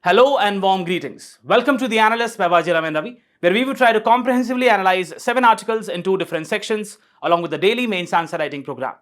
Hello and warm greetings. Welcome to the Analyst by Vajiram and Ravi, where we will try to comprehensively analyze 7 articles in 2 different sections along with the daily mains answer writing program.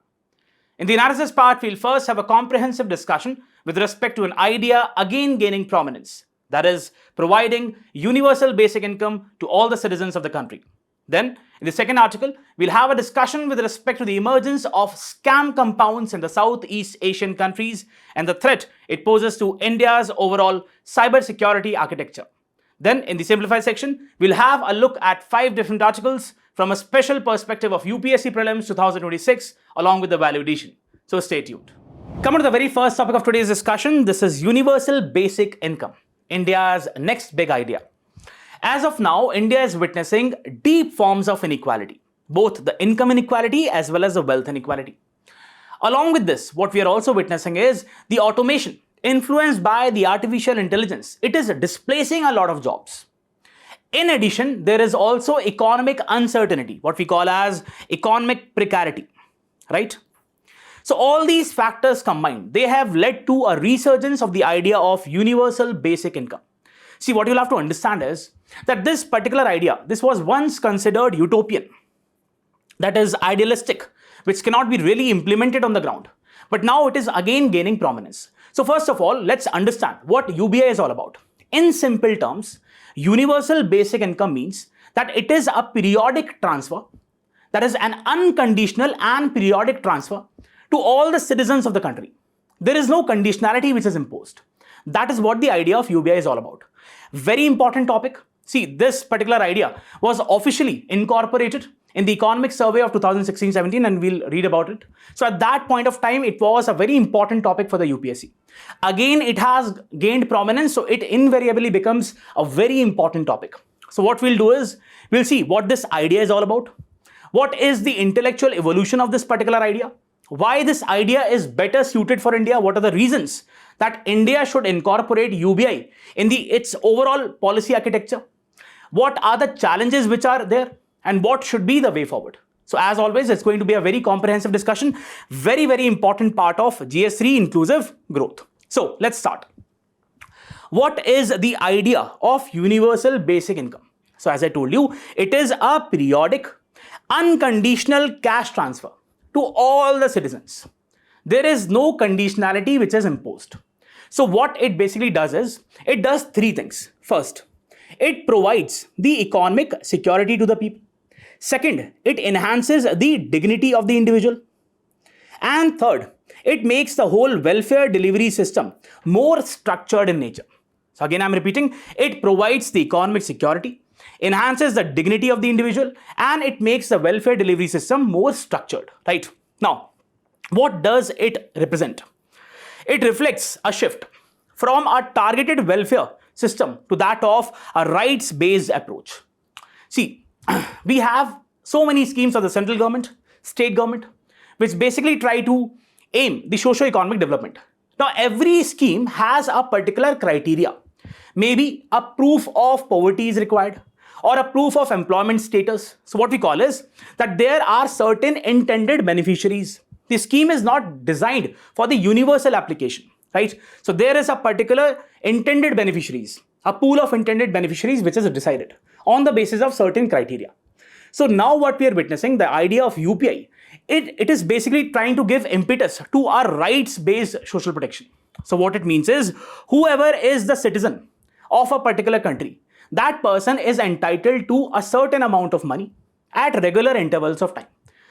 In the analysis part, we'll first have a comprehensive discussion with respect to an idea again gaining prominence, that is, providing universal basic income to all the citizens of the country. Then, in the second article, we'll have a discussion with respect to the emergence of scam compounds in the Southeast Asian countries and the threat it poses to India's overall cybersecurity architecture. Then, in the simplified section, we'll have a look at 5 different articles from a special perspective of UPSC Prelims 2026 along with the value addition. So stay tuned. Coming to the very first topic of today's discussion, this is universal basic income, India's next big idea. As of now, India is witnessing deep forms of inequality, both the income inequality as well as the wealth inequality. Along with this, what we are also witnessing is the automation influenced by the artificial intelligence. It is displacing a lot of jobs. In addition, there is also economic uncertainty, what we call as economic precarity, right? So all these factors combined, they have led to a resurgence of the idea of universal basic income. See, what you'll have to understand is that this particular idea, this was once considered utopian, that is idealistic, which cannot be really implemented on the ground. But now it is again gaining prominence. So first of all, let's understand what UBI is all about. In simple terms, universal basic income means that it is a periodic transfer, that is an unconditional and periodic transfer to all the citizens of the country. There is no conditionality which is imposed. That is what the idea of UBI is all about. Very important topic. See, this particular idea was officially incorporated in the Economic Survey of 2016-17 and we'll read about it. So at that point of time, it was a very important topic for the UPSC. Again, it has gained prominence, so it invariably becomes a very important topic. So what we'll do is, we'll see what this idea is all about. What is the intellectual evolution of this particular idea? Why this idea is better suited for India? What are the reasons that India should incorporate UBI in its overall policy architecture? What are the challenges which are there and what should be the way forward? So as always, it's going to be a very comprehensive discussion, very, very important part of GS3 inclusive growth. So let's start. What is the idea of universal basic income? So as I told you, it is a periodic, unconditional cash transfer to all the citizens. There is no conditionality which is imposed. So what it basically does is, it does 3 things. First, it provides the economic security to the people. Second, it enhances the dignity of the individual. And third, it makes the whole welfare delivery system more structured in nature. So again, I'm repeating, it provides the economic security, enhances the dignity of the individual, and it makes the welfare delivery system more structured, right? Now, what does it represent? It reflects a shift from a targeted welfare system to that of a rights-based approach. See, we have so many schemes of the central government, state government, which basically try to aim the socio-economic development. Now, every scheme has a particular criteria. Maybe a proof of poverty is required or a proof of employment status. So what we call is that there are certain intended beneficiaries. The scheme is not designed for the universal application, right? So there is a particular intended beneficiaries, a pool of intended beneficiaries which is decided on the basis of certain criteria. So now what we are witnessing, the idea of UPI, it is basically trying to give impetus to our rights-based social protection. So what it means is, whoever is the citizen of a particular country, that person is entitled to a certain amount of money at regular intervals of time.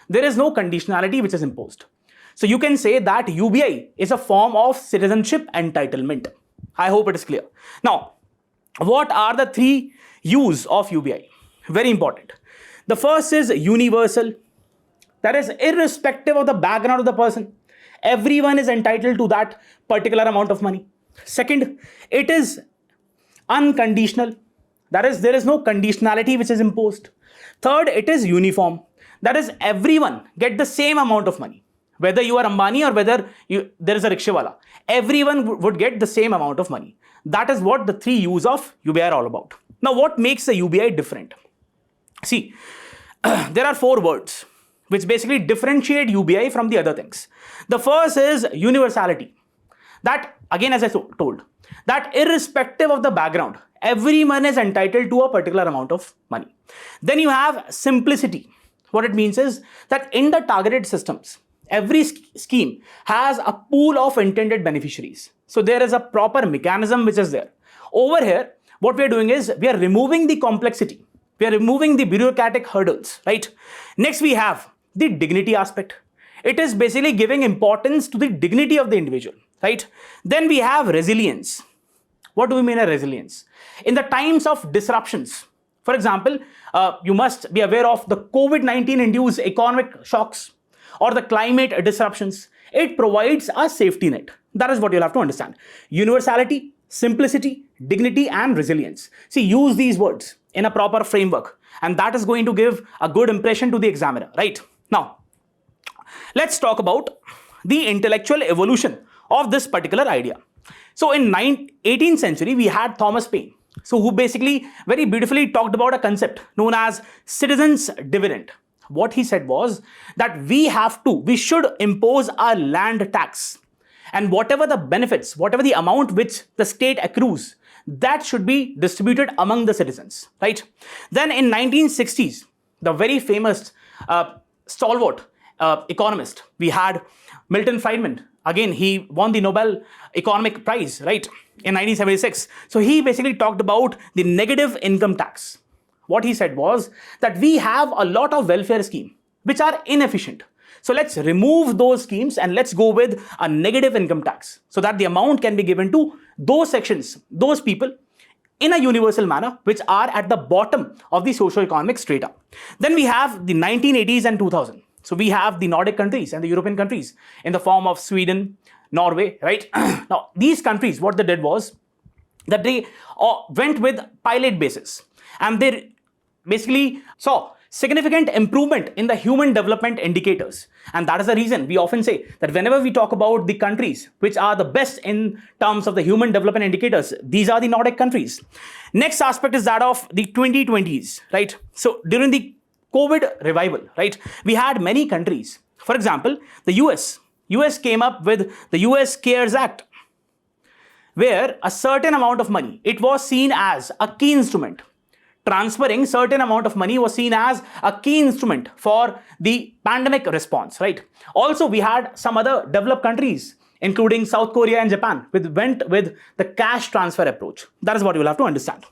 There is no conditionality which is imposed. So you can say that UBI is a form of citizenship entitlement. I hope it is clear. Now, what are the 3 U's of UBI? Very important. The first is universal. That is irrespective of the background of the person. Everyone is entitled to that particular amount of money. Second, it is unconditional. That is, there is no conditionality which is imposed. Third, it is uniform. That is, everyone get the same amount of money. Whether you are Ambani or whether there is a rickshawala, everyone would get the same amount of money. That is what the 3 U's of UBI are all about. Now, what makes the UBI different? See, there are 4 words which basically differentiate UBI from the other things. The first is universality. that, again, as I told, that irrespective of the background, everyone is entitled to a particular amount of money. Then you have simplicity. What it means is that in the targeted systems, every scheme has a pool of intended beneficiaries. So there is a proper mechanism which is there. Over here, what we are doing is we are removing the complexity. We are removing the bureaucratic hurdles, right? Next, we have the dignity aspect. It is basically giving importance to the dignity of the individual, right? Then we have resilience. What do we mean by resilience? In the times of disruptions, for example, you must be aware of the COVID-19 induced economic shocks or the climate disruptions. It provides a safety net. That is what you'll have to understand. Universality, simplicity, dignity, and resilience. See, use these words in a proper framework, and that is going to give a good impression to the examiner, right? Now, let's talk about the intellectual evolution of this particular idea. So in 18th century, we had Thomas Paine, so who basically very beautifully talked about a concept known as citizens' dividend. What he said was that we should impose a land tax, and whatever the benefits, whatever the amount which the state accrues, that should be distributed among the citizens, right? Then in 1960s, the very famous stalwart economist, we had Milton Friedman. Again, he won the Nobel Economic Prize, right, in 1976. So he basically talked about the negative income tax. What he said was that we have a lot of welfare schemes which are inefficient. So let's remove those schemes and let's go with a negative income tax so that the amount can be given to those sections, those people in a universal manner which are at the bottom of the socio-economic strata. Then we have the 1980s and 2000. So we have the Nordic countries and the European countries in the form of Sweden, Norway, right? Now, these countries, what they did was that they went with pilot basis, and they basically saw significant improvement in the human development indicators. And that is the reason we often say that whenever we talk about the countries which are the best in terms of the human development indicators, these are the Nordic countries. Next aspect is that of the 2020s, right? So during the COVID revival, right, we had many countries. For example, the US came up with the US CARES Act, where a certain amount of money, it was seen as a key instrument. Transferring certain amount of money was seen as a key instrument for the pandemic response, right? Also, we had some other developed countries, including South Korea and Japan, which went with the cash transfer approach. That is what you will have to understand.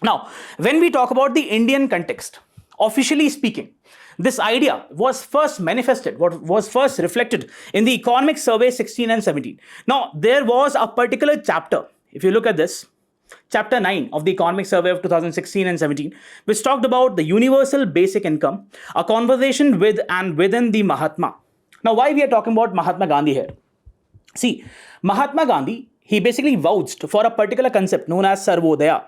Now, when we talk about the Indian context, officially speaking, this idea was first manifested, was first reflected in the Economic Survey 16 and 17. Now, there was a particular chapter, if you look at this, Chapter 9 of the Economic Survey of 2016 and 17, which talked about the universal basic income, a conversation with and within the Mahatma. Now, why we are talking about Mahatma Gandhi here? See, Mahatma Gandhi, he basically vouched for a particular concept known as Sarvodaya,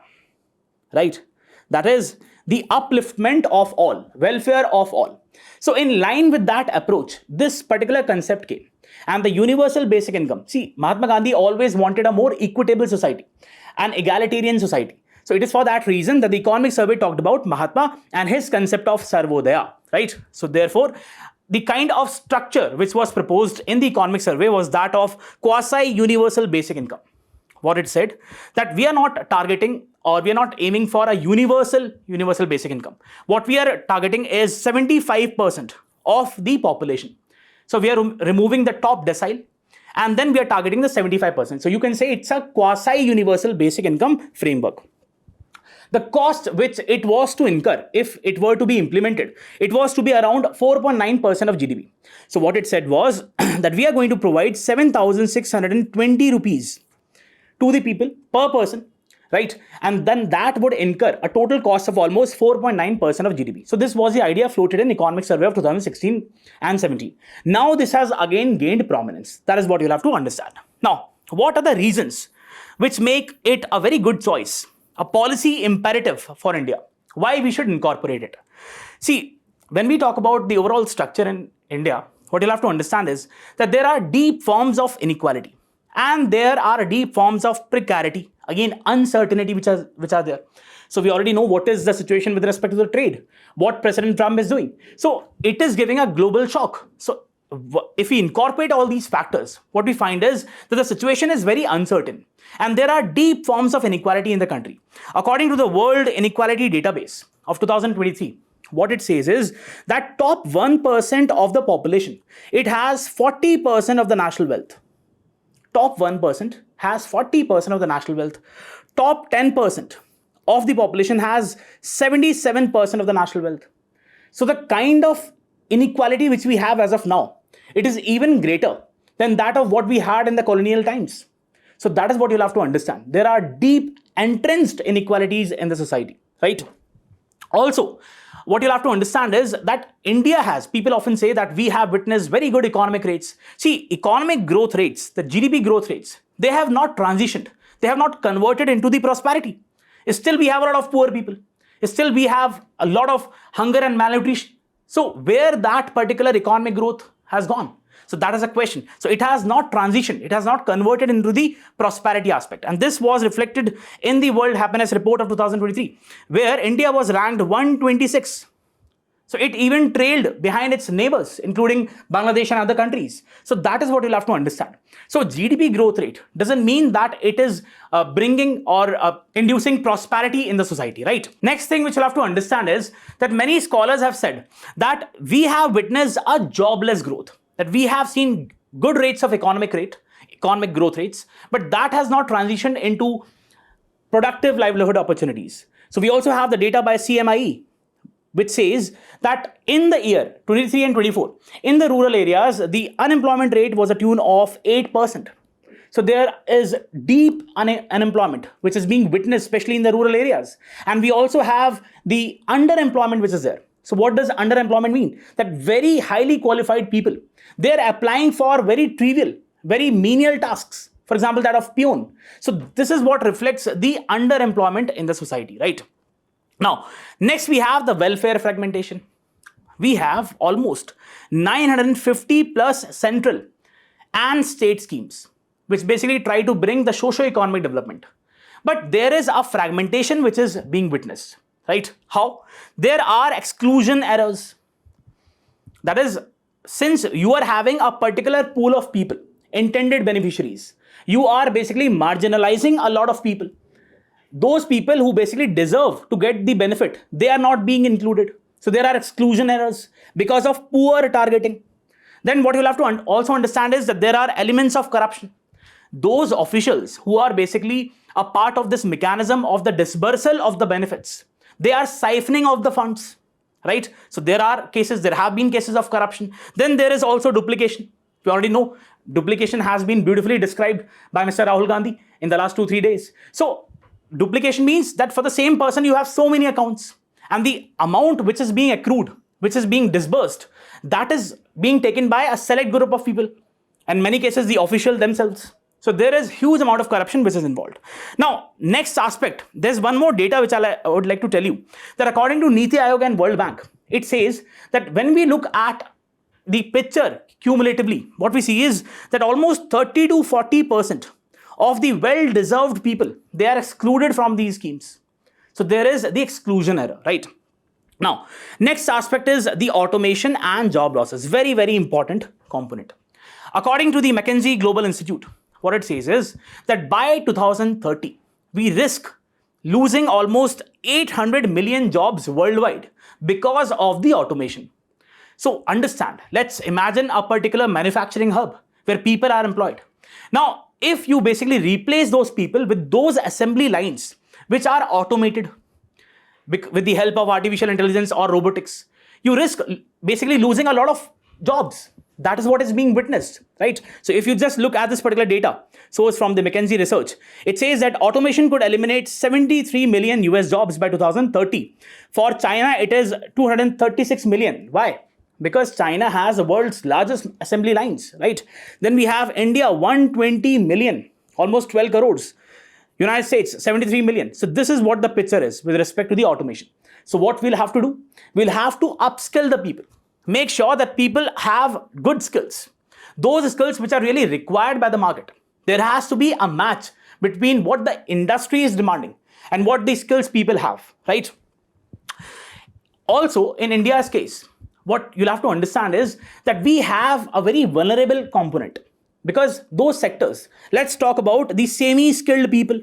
right? That is the upliftment of all, welfare of all. So in line with that approach, this particular concept came. And the universal basic income. See, Mahatma Gandhi always wanted a more equitable society, an egalitarian society. So it is for that reason that the Economic Survey talked about Mahatma and his concept of Sarvodaya, right? So therefore, the kind of structure which was proposed in the Economic Survey was that of quasi-universal basic income. What it said, that we are not targeting or we are not aiming for a universal basic income. What we are targeting is 75% of the population. So we are removing the top decile and then we are targeting the 75%. So you can say it's a quasi-universal basic income framework. The cost which it was to incur if it were to be implemented, it was to be around 4.9% of GDP. So what it said was that we are going to provide 7,620 rupees to the people per person, right? And then that would incur a total cost of almost 4.9% of GDP. So this was the idea floated in Economic Survey of 2016 and 17. Now this has again gained prominence. That is what you'll have to understand. Now, what are the reasons which make it a very good choice, a policy imperative for India? Why we should incorporate it? See, when we talk about the overall structure in India, what you'll have to understand is that there are deep forms of inequality. And there are deep forms of precarity, again, uncertainty which are there. So we already know what is the situation with respect to the trade, what President Trump is doing. So it is giving a global shock. So if we incorporate all these factors, what we find is that the situation is very uncertain and there are deep forms of inequality in the country. According to the World Inequality Database of 2023, what it says is that top 1% of the population, it has 40% of the national wealth. Top 1% has 40% of the national wealth. Top 10% of the population has 77% of the national wealth. So the kind of inequality which we have as of now, it is even greater than that of what we had in the colonial times. So that is what you'll have to understand. There are deep entrenched inequalities in the society, right? Also, what you'll have to understand is that India has, people often say that we have witnessed very good economic rates. See, economic growth rates, the GDP growth rates, they have not transitioned. They have not converted into the prosperity. Still, we have a lot of poor people. Still, we have a lot of hunger and malnutrition. So where that particular economic growth has gone? So that is a question. So it has not transitioned. It has not converted into the prosperity aspect. And this was reflected in the World Happiness Report of 2023, where India was ranked 126. So it even trailed behind its neighbors, including Bangladesh and other countries. So that is what you'll have to understand. So GDP growth rate doesn't mean that it is bringing or inducing prosperity in the society, right? Next thing which you'll have to understand is that many scholars have said that we have witnessed a jobless growth, that we have seen good rates of economic growth rates, but that has not transitioned into productive livelihood opportunities. So we also have the data by CMIE, which says that in the year 23 and 24, in the rural areas, the unemployment rate was a tune of 8%. So there is deep unemployment, which is being witnessed, especially in the rural areas. And we also have the underemployment, which is there. So what does underemployment mean? That very highly qualified people, they're applying for very trivial, very menial tasks. For example, that of peon. So this is what reflects the underemployment in the society, right? Now, next we have the welfare fragmentation. We have almost 950 plus central and state schemes, which basically try to bring the socio-economic development. But there is a fragmentation which is being witnessed, right? How? There are exclusion errors. That is, since you are having a particular pool of people, intended beneficiaries, you are basically marginalizing a lot of people. Those people who basically deserve to get the benefit, they are not being included. So there are exclusion errors because of poor targeting. Then what you'll have to also understand is that there are elements of corruption. Those officials who are basically a part of this mechanism of the disbursal of the benefits, they are siphoning off the funds, right? So there have been cases of corruption. Then there is also duplication. We already know duplication has been beautifully described by Mr. Rahul Gandhi in the last 2-3 days. So duplication means that for the same person, you have so many accounts and the amount which is being accrued, which is being disbursed, that is being taken by a select group of people. In many cases, the official themselves. So there is huge amount of corruption which is involved. Now, next aspect, there's one more data which I would like to tell you, that according to Niti Aayog and World Bank, it says that when we look at the picture cumulatively, what we see is that almost 30 to 40% of the well-deserved people, they are excluded from these schemes. So there is the exclusion error, right? Now, next aspect is the automation and job losses. Very, very important component. According to the McKinsey Global Institute, what it says is that by 2030, we risk losing almost 800 million jobs worldwide because of the automation. So understand, let's imagine a particular manufacturing hub where people are employed. Now, if you basically replace those people with those assembly lines which are automated with the help of artificial intelligence or robotics, you risk basically losing a lot of jobs. That is what is being witnessed, right? So if you just look at this particular data source from the McKinsey research, it says that automation could eliminate 73 million US jobs by 2030. For China, it is 236 million. Why? Because China has the world's largest assembly lines, right? Then we have India, 120 million, almost 12 crores. United States, 73 million. So this is what the picture is with respect to the automation. So what we'll have to do? We'll have to upskill the people. Make sure that people have good skills. Those skills which are really required by the market. There has to be a match between what the industry is demanding and what the skills people have, right? Also, in India's case, what you'll have to understand is that we have a very vulnerable component, because those sectors, let's talk about the semi-skilled people,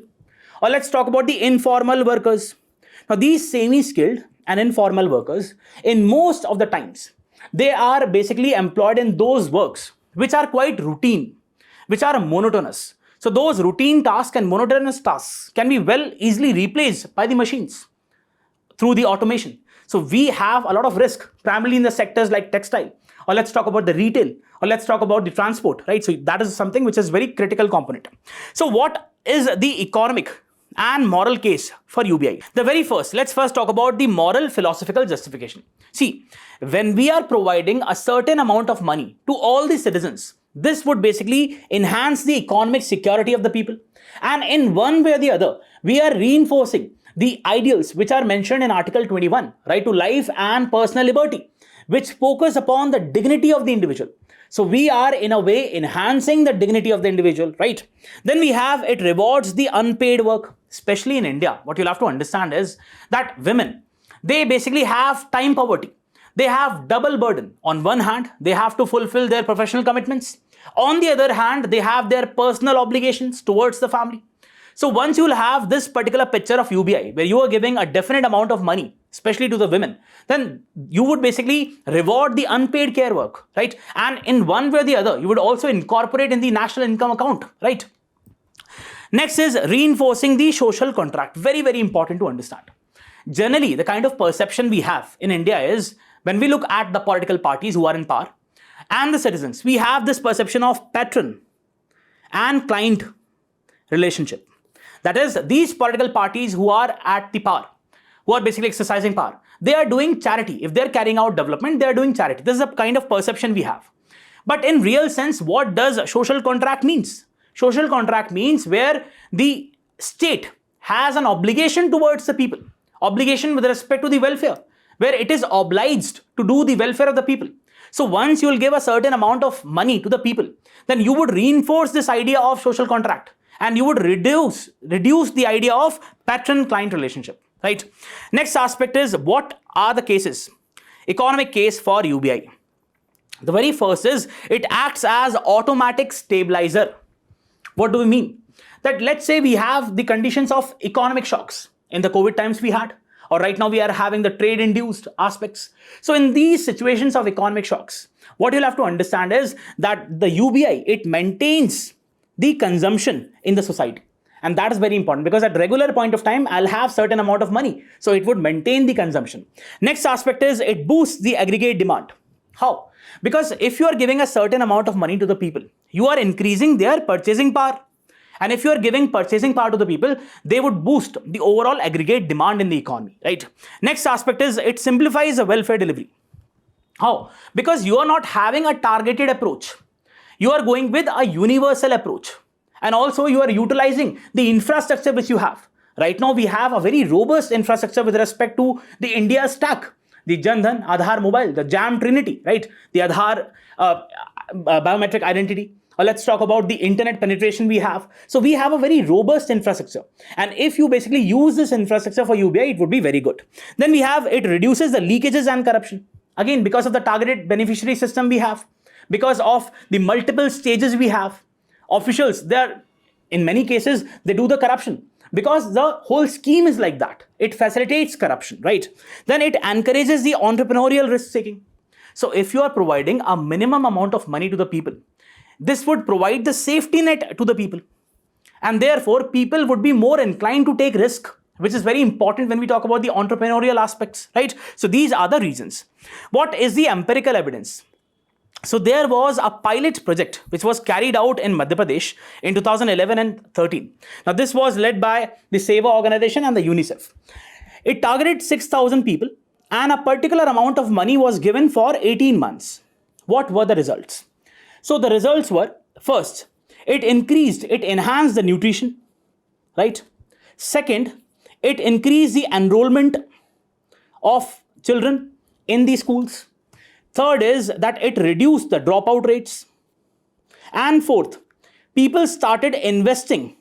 or let's talk about the informal workers. Now, these semi-skilled and informal workers, in most of the times, they are basically employed in those works which are quite routine, which are monotonous. So those routine tasks and monotonous tasks can be easily replaced by the machines through the automation. So we have a lot of risk, primarily in the sectors like textile, or let's talk about the retail, or let's talk about the transport, right? So that is something which is very critical component. So what is the economic and moral case for UBI? The very first, let's first talk about the moral philosophical justification. See, when we are providing a certain amount of money to all the citizens, this would basically enhance the economic security of the people. And in one way or the other, we are reinforcing the ideals which are mentioned in Article 21, right to life and personal liberty, which focus upon the dignity of the individual. So we are in a way enhancing the dignity of the individual, right? Then we have, it rewards the unpaid work, especially in India. What you'll have to understand is that women, they basically have time poverty. They have double burden. On one hand, they have to fulfill their professional commitments. On the other hand, they have their personal obligations towards the family. So once you will have this particular picture of UBI, where you are giving a definite amount of money, especially to the women, then you would basically reward the unpaid care work, right? And in one way or the other, you would also incorporate in the national income account, right? Next is reinforcing the social contract. Very, very important to understand. Generally, the kind of perception we have in India is, when we look at the political parties who are in power and the citizens, we have this perception of patron and client relationship. That is, these political parties who are at the power, who are basically exercising power, they are doing charity. If they're carrying out development, they are doing charity. This is a kind of perception we have. But in real sense, what does social contract means? Social contract means where the state has an obligation towards the people, obligation with respect to the welfare, where it is obliged to do the welfare of the people. So once you will give a certain amount of money to the people, then you would reinforce this idea of social contract, and you would reduce the idea of patron-client relationship, right? Next aspect is, what are the cases? Economic case for UBI. The very first is, it acts as automatic stabilizer. What do we mean? That let's say we have the conditions of economic shocks. In the COVID times we had, or right now we are having the trade-induced aspects. So in these situations of economic shocks, what you'll have to understand is that the UBI, it maintains the consumption in the society. And that is very important, because at regular point of time, I'll have certain amount of money. So it would maintain the consumption. Next aspect is, it boosts the aggregate demand. How? Because if you are giving a certain amount of money to the people, you are increasing their purchasing power. And if you are giving purchasing power to the people, they would boost the overall aggregate demand in the economy, right? Next aspect is, it simplifies the welfare delivery. How? Because you are not having a targeted approach. You are going with a universal approach. And also you are utilizing the infrastructure which you have. Right now we have a very robust infrastructure with respect to the India stack. The Jan Dhan, Aadhaar Mobile, the JAM Trinity, right? The Aadhaar biometric identity. Or let's talk about the internet penetration we have. So we have a very robust infrastructure. And if you basically use this infrastructure for UBI, it would be very good. Then we have, it reduces the leakages and corruption. Again, because of the targeted beneficiary system we have, because of the multiple stages we have, officials, in many cases, they do the corruption. Because the whole scheme is like that. It facilitates corruption, right? Then it encourages the entrepreneurial risk-taking. So if you are providing a minimum amount of money to the people, this would provide the safety net to the people. And therefore, people would be more inclined to take risk, which is very important when we talk about the entrepreneurial aspects, right? So these are the reasons. What is the empirical evidence? So there was a pilot project which was carried out in Madhya Pradesh in 2011 and 13. Now this was led by the Seva organization and the UNICEF. It targeted 6,000 people and a particular amount of money was given for 18 months. What were the results? So the results were, first, it enhanced the nutrition, right? Second, it increased the enrollment of children in the schools. Third is that it reduced the dropout rates. And fourth, people started investing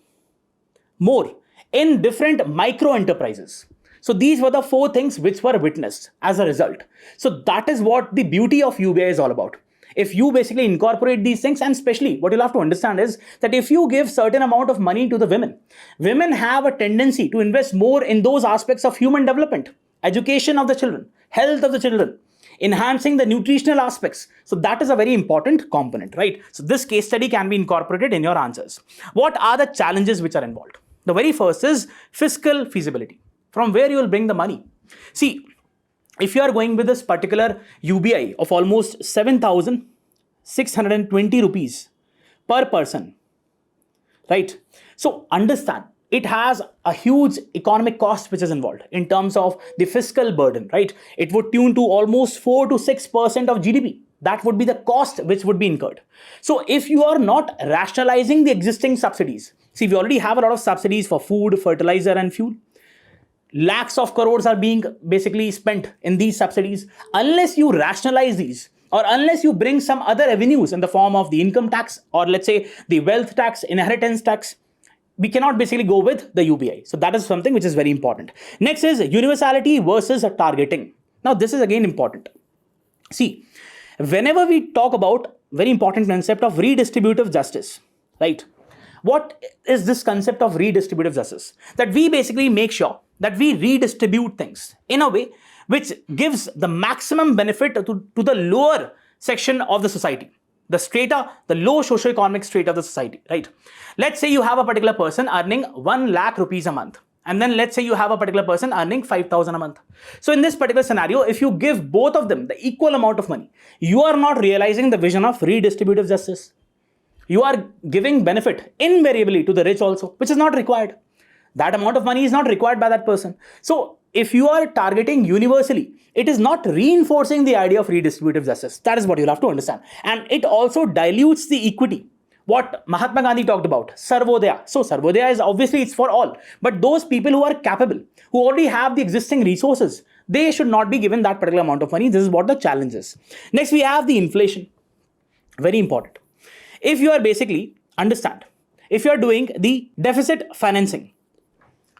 more in different micro enterprises. So these were the 4 things which were witnessed as a result. So that is what the beauty of UBI is all about. If you basically incorporate these things, and especially what you'll have to understand is that if you give certain amount of money to the women have a tendency to invest more in those aspects of human development, education of the children, health of the children, enhancing the nutritional aspects. So that is a very important component, right? So this case study can be incorporated in your answers. What are the challenges which are involved? The very first is fiscal feasibility. From where you will bring the money? See, if you are going with this particular UBI of almost 7,620 rupees per person, right? So understand, it has a huge economic cost which is involved in terms of the fiscal burden, right? It would tune to almost 4 to 6% of GDP. That would be the cost which would be incurred. So if you are not rationalizing the existing subsidies, see, we already have a lot of subsidies for food, fertilizer and fuel. Lakhs of crores are being basically spent in these subsidies. Unless you rationalize these, or unless you bring some other revenues in the form of the income tax, or let's say the wealth tax, inheritance tax, we cannot basically go with the UBI. So that is something which is very important. Next is universality versus targeting. Now this is again important. See, whenever we talk about very important concept of redistributive justice, right? What is this concept of redistributive justice? That we basically make sure that we redistribute things in a way which gives the maximum benefit to the lower section of the society, the strata, the low socioeconomic strata of the society, right? Let's say you have a particular person earning 1 lakh rupees a month. And then let's say you have a particular person earning 5,000 a month. So in this particular scenario, if you give both of them the equal amount of money, you are not realizing the vision of redistributive justice. You are giving benefit invariably to the rich also, which is not required. That amount of money is not required by that person. So if you are targeting universally, it is not reinforcing the idea of redistributive justice. That is what you'll have to understand. And it also dilutes the equity. What Mahatma Gandhi talked about, Sarvodaya. So Sarvodaya is obviously it's for all. But those people who are capable, who already have the existing resources, they should not be given that particular amount of money. This is what the challenge is. Next, we have the inflation. Very important. If you are basically, understand, if you are doing the deficit financing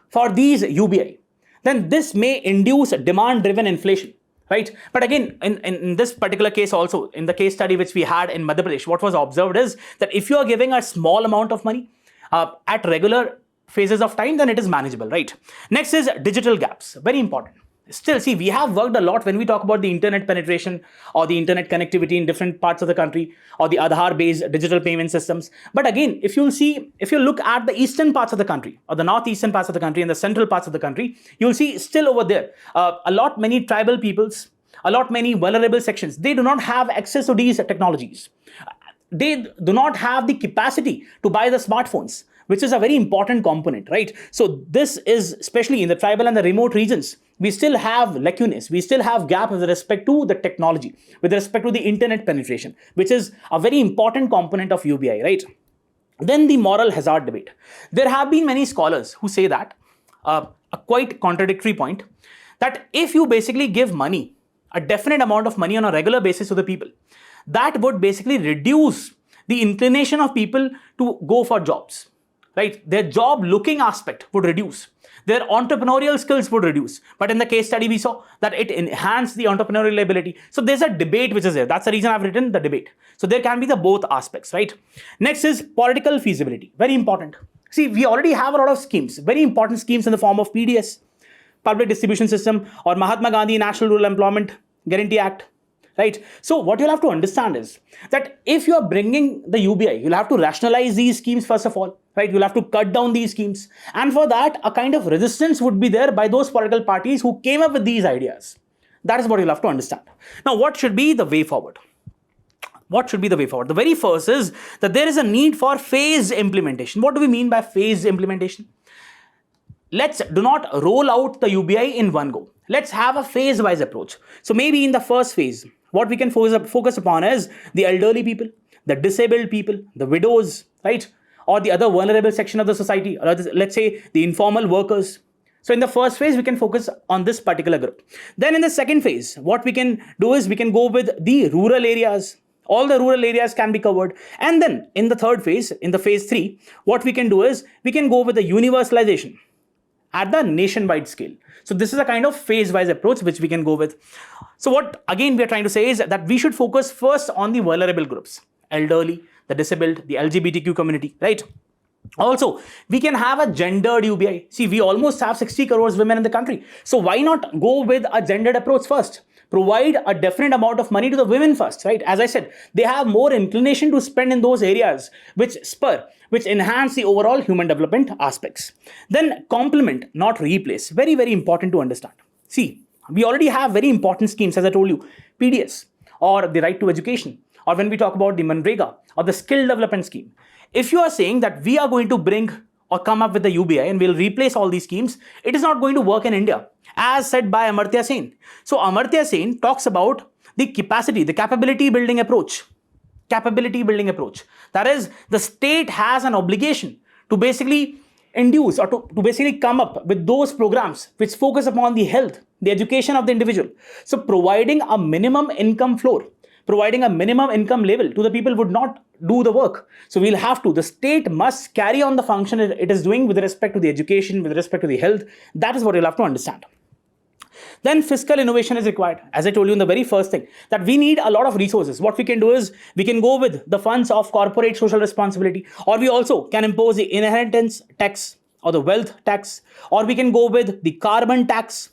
for these UBI, then this may induce demand-driven inflation, right? But again, in this particular case also, in the case study which we had in Madhya Pradesh, what was observed is that if you are giving a small amount of money at regular phases of time, then it is manageable, right? Next is digital gaps, very important. Still, see, we have worked a lot when we talk about the internet penetration or the internet connectivity in different parts of the country or the Aadhaar-based digital payment systems. But again, if you look at the eastern parts of the country or the northeastern parts of the country and the central parts of the country, you'll see still over there, many tribal peoples, many vulnerable sections, they do not have access to these technologies. They do not have the capacity to buy the smartphones, which is a very important component, right? So this is, especially in the tribal and the remote regions, we still have lacunas, we still have gap with respect to the technology, with respect to the internet penetration, which is a very important component of UBI, right? Then the moral hazard debate. There have been many scholars who say that, a quite contradictory point, that if you basically give money, a definite amount of money on a regular basis to the people, that would basically reduce the inclination of people to go for jobs, right? Their job looking aspect would reduce. Their entrepreneurial skills would reduce. But in the case study, we saw that it enhanced the entrepreneurial ability. So there's a debate which is there. That's the reason I've written the debate. So there can be the both aspects, right? Next is political feasibility. Very important. See, we already have a lot of schemes, very important schemes in the form of PDS, Public Distribution System, or Mahatma Gandhi National Rural Employment Guarantee Act, right? So what you'll have to understand is that if you're bringing the UBI, you'll have to rationalize these schemes first of all, right? You'll have to cut down these schemes. And for that, a kind of resistance would be there by those political parties who came up with these ideas. That is what you'll have to understand. Now, what should be the way forward? What should be the way forward? The very first is that there is a need for phased implementation. What do we mean by phased implementation? Let's do not roll out the UBI in one go. Let's have a phase-wise approach. So maybe in the first phase, what we can focus upon is the elderly people, the disabled people, the widows, right? Or the other vulnerable section of the society, or let's say the informal workers. So in the first phase, we can focus on this particular group. Then in the second phase, what we can do is we can go with the rural areas. All the rural areas can be covered. And then in the third phase, in the phase 3, what we can do is we can go with the universalization. at the nationwide scale. So this is a kind of phase-wise approach which we can go with. So what again we are trying to say is that we should focus first on the vulnerable groups, elderly, the disabled, the LGBTQ community, right? Also, we can have a gendered UBI. See, we almost have 60 crores women in the country. So why not go with a gendered approach first? Provide a definite amount of money to the women first, right? As I said, they have more inclination to spend in those areas which enhance the overall human development aspects. Then complement, not replace. Very, very important to understand. See, we already have very important schemes, as I told you, PDS or the right to education, or when we talk about the Manrega or the skill development scheme. If you are saying that we are going to bring or come up with the UBI and we'll replace all these schemes, it is not going to work in India, as said by Amartya Sen. So Amartya Sen talks about the capability building approach. That is, the state has an obligation to basically induce or to basically come up with those programs which focus upon the health, the education of the individual. So providing a minimum income floor, providing a minimum income level to the people would not do the work. So the state must carry on the function it is doing with respect to the education, with respect to the health. That is what you'll have to understand. Then fiscal innovation is required. As I told you in the very first thing, that we need a lot of resources. What we can do is we can go with the funds of corporate social responsibility, or we also can impose the inheritance tax or the wealth tax, or we can go with the carbon tax.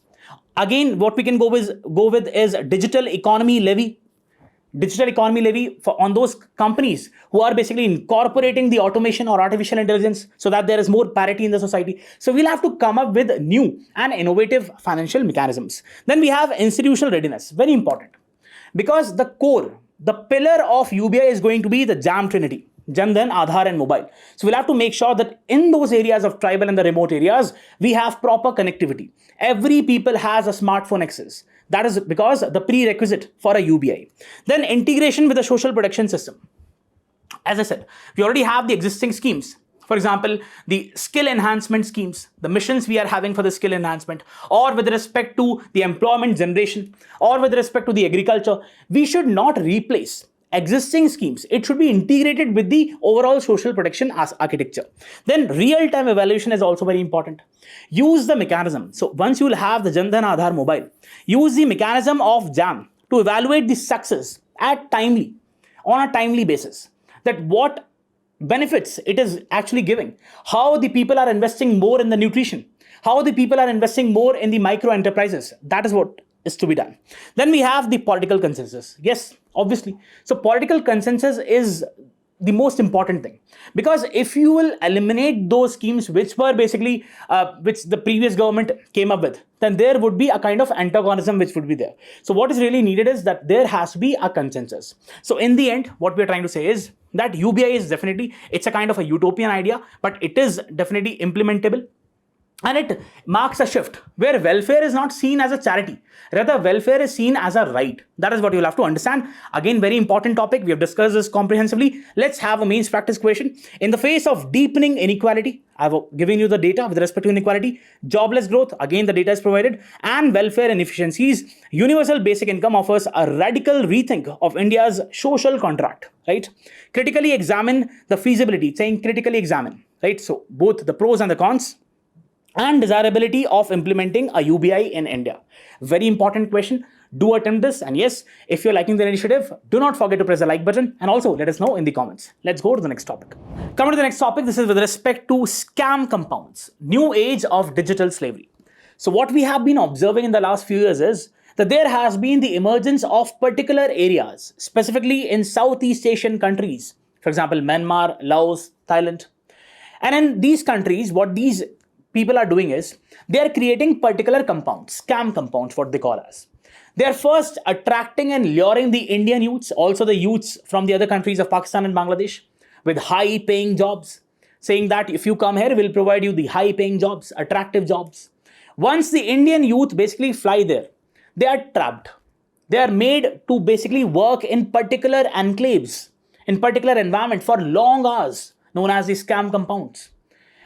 Again, what we can go with is digital economy levy on those companies who are basically incorporating the automation or artificial intelligence so that there is more parity in the society. So we'll have to come up with new and innovative financial mechanisms. Then we have institutional readiness, very important, because the pillar of UBI is going to be the JAM Trinity, Jan Dhan, Aadhaar and mobile. So we'll have to make sure that in those areas of tribal and the remote areas, we have proper connectivity. Every people has a smartphone access. That is because the prerequisite for a UBI. Then integration with the social protection system. As I said, we already have the existing schemes. For example, the skill enhancement schemes, the missions we are having for the skill enhancement, or with respect to the employment generation, or with respect to the agriculture. We should not replace existing schemes. It should be integrated with the overall social protection as architecture. Then real-time evaluation is also very important. Use the mechanism. So once you will have the Jan Dhan Aadhaar mobile, use the mechanism of JAM to evaluate the success on a timely basis. That what benefits it is actually giving, how the people are investing more in the nutrition, how the people are investing more in the micro enterprises. That is what is to be done. Then we have the political consensus. Yes, obviously. So political consensus is the most important thing, because if you will eliminate those schemes which were basically which the previous government came up with, then there would be a kind of antagonism which would be there. So what is really needed is that there has to be a consensus. So in the end, what we're trying to say is that UBI is definitely, it's a kind of a utopian idea, but it is definitely implementable. And it marks a shift where welfare is not seen as a charity. Rather, welfare is seen as a right. That is what you'll have to understand. Again, very important topic. We have discussed this comprehensively. Let's have a mains practice question. In the face of deepening inequality, I've given you the data with respect to inequality, jobless growth, again the data is provided, and welfare inefficiencies, universal basic income offers a radical rethink of India's social contract, right? Critically examine the feasibility, saying critically examine, right? So both the pros and the cons, and desirability of implementing a UBI in India. Very important question. Do attempt this, and yes, if you're liking the initiative, do not forget to press the like button and also let us know in the comments. Let's go to the next topic. Coming to the next topic, this is with respect to scam compounds, new age of digital slavery. So what we have been observing in the last few years is that there has been the emergence of particular areas, specifically in Southeast Asian countries, for example, Myanmar, Laos, Thailand. And in these countries, what these people are doing is they are creating particular compounds, scam compounds, what they call as. They are first attracting and luring the Indian youths, also the youths from the other countries of Pakistan and Bangladesh, with high paying jobs, saying that if you come here, we'll provide you the high paying jobs, attractive jobs. Once the Indian youth basically fly there, they are trapped. They are made to basically work in particular enclaves, in particular environment for long hours, known as the scam compounds.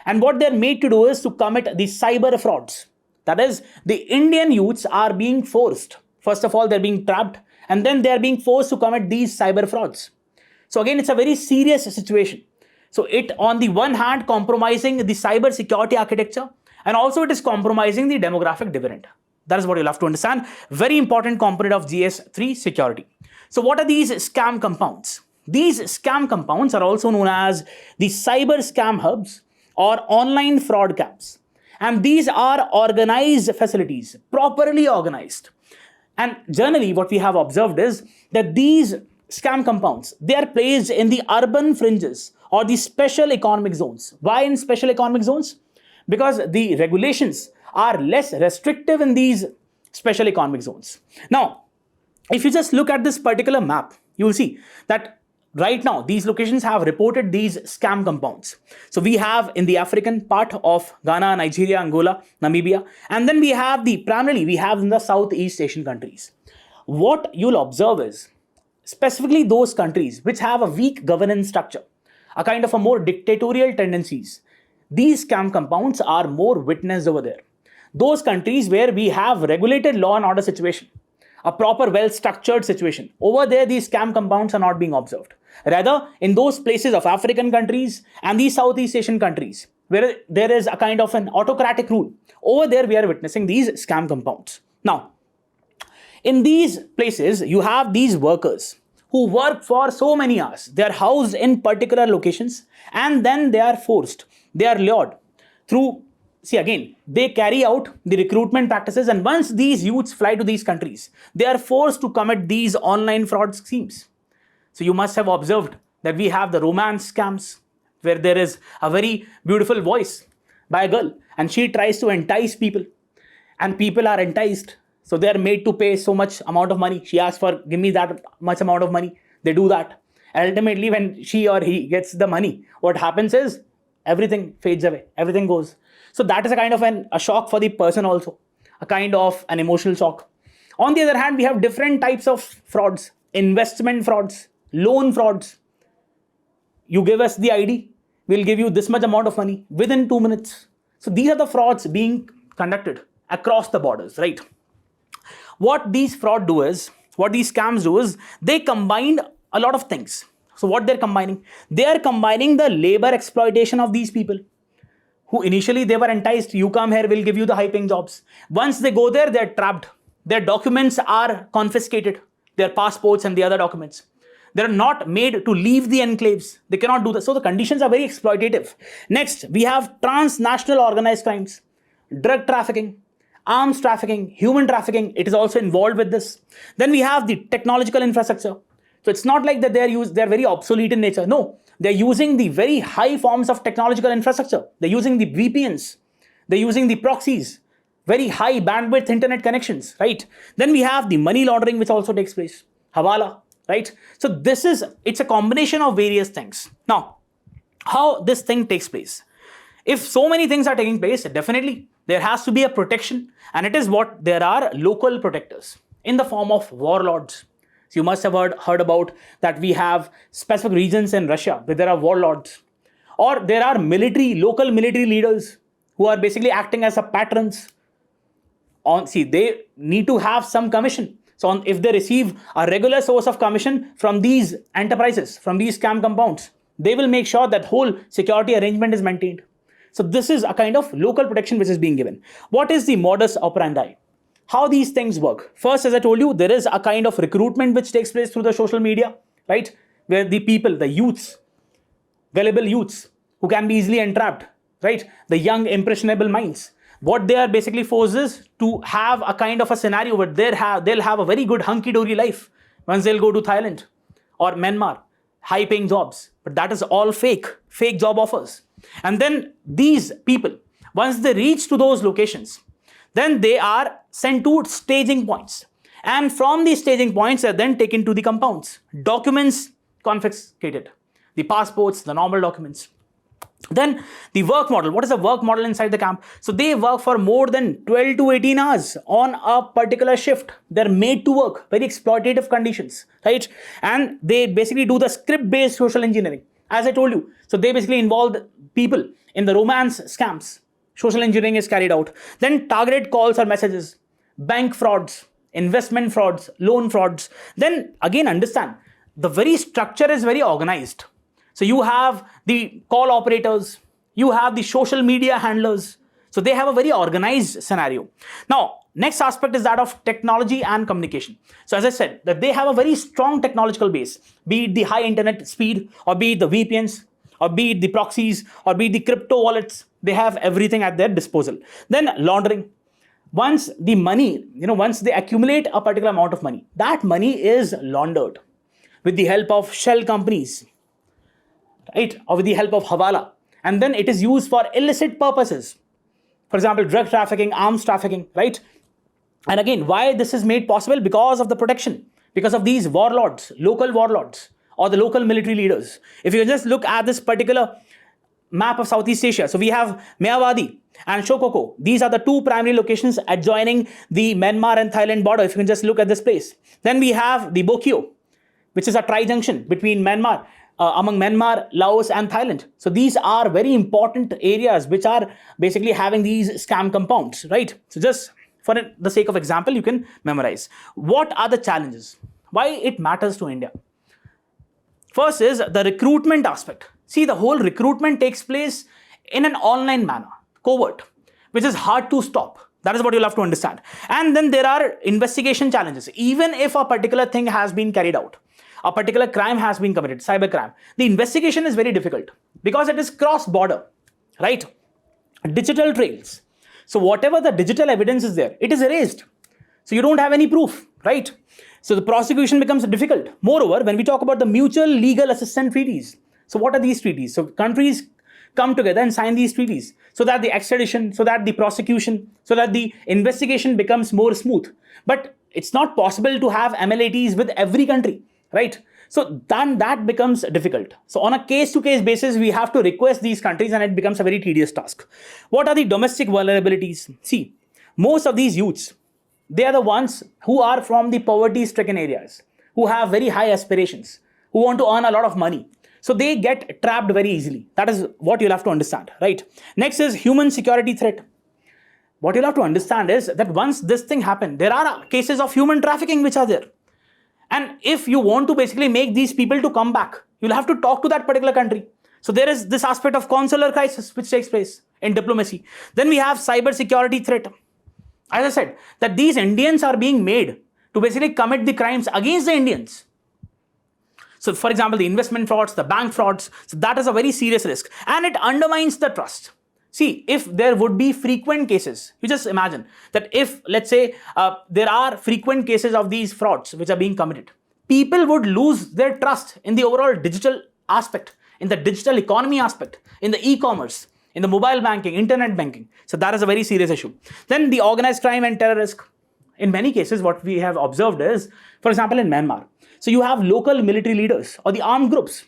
And what they're made to do is to commit the cyber frauds. That is, the Indian youths are being forced. First of all, they're being trapped, and then they're being forced to commit these cyber frauds. So again, it's a very serious situation. So it, on the one hand, compromising the cyber security architecture, And also it is compromising the demographic dividend. That is what you'll have to understand. Very important component of GS3 security. So what are these scam compounds? These scam compounds are also known as the cyber scam hubs or online fraud camps. And these are organized facilities, properly organized. And generally what we have observed is that these scam compounds, they are placed in the urban fringes or the special economic zones. Why in special economic zones? Because the regulations are less restrictive in these special economic zones. Now, if you just look at this particular map, you will see that right now these locations have reported these scam compounds. So we have in the African part of Ghana, Nigeria, Angola, Namibia, and then we have primarily we have in the Southeast Asian countries. What you'll observe is specifically those countries which have a weak governance structure, a kind of a more dictatorial tendencies. These scam compounds are more witnessed over there. Those countries where we have regulated law and order situation, a proper well-structured situation, over there these scam compounds are not being observed. Rather, in those places of African countries and these Southeast Asian countries, where there is a kind of an autocratic rule, over there we are witnessing these scam compounds. Now, in these places, you have these workers who work for so many hours. They are housed in particular locations and then they are forced, they are lured through. See, again, they carry out the recruitment practices, and once these youths fly to these countries, they are forced to commit these online fraud schemes. So you must have observed that we have the romance scams where there is a very beautiful voice by a girl and she tries to entice people and people are enticed. So they are made to pay so much amount of money. She asks for, give me that much amount of money. They do that. And ultimately, when she or he gets the money, what happens is everything fades away. Everything goes. So that is a kind of a shock for the person also, a kind of an emotional shock. On the other hand, we have different types of frauds, investment frauds, loan frauds. You give us the ID, we'll give you this much amount of money within 2 minutes. So these are the frauds being conducted across the borders, right? What these fraud do is, what these scams do is, they combine a lot of things. So what they're combining? They are combining the labor exploitation of these people who initially they were enticed, you come here, we'll give you the high paying jobs. Once they go there, they're trapped. Their documents are confiscated, their passports and the other documents. They're not made to leave the enclaves. They cannot do that. So the conditions are very exploitative. Next, we have transnational organized crimes, drug trafficking, arms trafficking, human trafficking. It is also involved with this. Then we have the technological infrastructure. So it's not like that they're very obsolete in nature. No, they're using the very high forms of technological infrastructure. They're using the VPNs. They're using the proxies, very high bandwidth internet connections, right? Then we have the money laundering, which also takes place, Hawala, right? So it's a combination of various things. Now, how this thing takes place? If so many things are taking place, definitely there has to be a protection, and it is what there are local protectors in the form of warlords. So you must have heard about that we have specific regions in Russia where there are warlords, or there are local military leaders who are basically acting as a patrons. They need to have some commission. So if they receive a regular source of commission from these enterprises, from these scam compounds, they will make sure that whole security arrangement is maintained. So this is a kind of local protection which is being given. What is the modus operandi? How these things work? First, as I told you, there is a kind of recruitment which takes place through the social media, right? Where the people, the youths, gullible youths who can be easily entrapped, right? The young impressionable minds. What they are basically forced is to have a kind of a scenario where they'll have a very good hunky-dory life once they'll go to Thailand or Myanmar, high-paying jobs. But that is all fake job offers. And then these people, once they reach to those locations, then they are sent to staging points. And from these staging points, they are then taken to the compounds. Documents confiscated. The passports, the normal documents. Then the work model. What is the work model inside the camp? So they work for more than 12 to 18 hours on a particular shift. They're made to work. Very exploitative conditions, right? And they basically do the script-based social engineering. As I told you, so they basically involve people in the romance scams. Social engineering is carried out. Then targeted calls or messages, bank frauds, investment frauds, loan frauds. Then again, understand, the very structure is very organized. So you have the call operators, you have the social media handlers. So they have a very organized scenario. Now, next aspect is that of technology and communication. So as I said, that they have a very strong technological base, be it the high internet speed, or be it the VPNs, or be it the proxies, or be it the crypto wallets. They have everything at their disposal. Then laundering. Once the money, once they accumulate a particular amount of money, that money is laundered with the help of shell companies, right? Or with the help of Hawala. And then it is used for illicit purposes. For example, drug trafficking, arms trafficking, right? And again, why this is made possible? Because of the protection, because of these warlords, local warlords, or the local military leaders. If you just look at this particular map of Southeast Asia, so we have Myawaddy and Shokoko. These are the two primary locations adjoining the Myanmar and Thailand border. If you can just look at this place. Then we have the Bokyo, which is a tri-junction between Myanmar, among Myanmar, Laos and Thailand. So these are very important areas which are basically having these scam compounds, right? So just for the sake of example, you can memorize. What are the challenges? Why it matters to India? First is the recruitment aspect. See, the whole recruitment takes place in an online manner, covert, which is hard to stop. That is what you'll have to understand. And then there are investigation challenges. Even if a particular thing has been carried out, a particular crime has been committed, cybercrime, the investigation is very difficult because it is cross-border, right? Digital trails. So whatever the digital evidence is there, it is erased. So you don't have any proof, right? So the prosecution becomes difficult. Moreover, when we talk about the mutual legal assistance treaties, so what are these treaties? So countries come together and sign these treaties so that the extradition, so that the prosecution, so that the investigation becomes more smooth. But it's not possible to have MLATs with every country, right? So then that becomes difficult. So on a case-to-case basis, we have to request these countries and it becomes a very tedious task. What are the domestic vulnerabilities? See, most of these youths, they are the ones who are from the poverty-stricken areas, who have very high aspirations, who want to earn a lot of money. So they get trapped very easily. That is what you'll have to understand, right? Next is human security threat. What you'll have to understand is that once this thing happens, there are cases of human trafficking which are there. And if you want to basically make these people to come back, you'll have to talk to that particular country. So there is this aspect of consular crisis which takes place in diplomacy. Then we have cyber security threat. As I said, that these Indians are being made to basically commit the crimes against the Indians. So for example, the investment frauds, the bank frauds, so that is a very serious risk and it undermines the trust. See, if there would be frequent cases, you just imagine that if, let's say, there are frequent cases of these frauds which are being committed, people would lose their trust in the overall digital aspect, in the digital economy aspect, in the e-commerce, in the mobile banking, internet banking. So that is a very serious issue. Then the organized crime and terror risk. In many cases, what we have observed is, for example, in Myanmar, so you have local military leaders or the armed groups.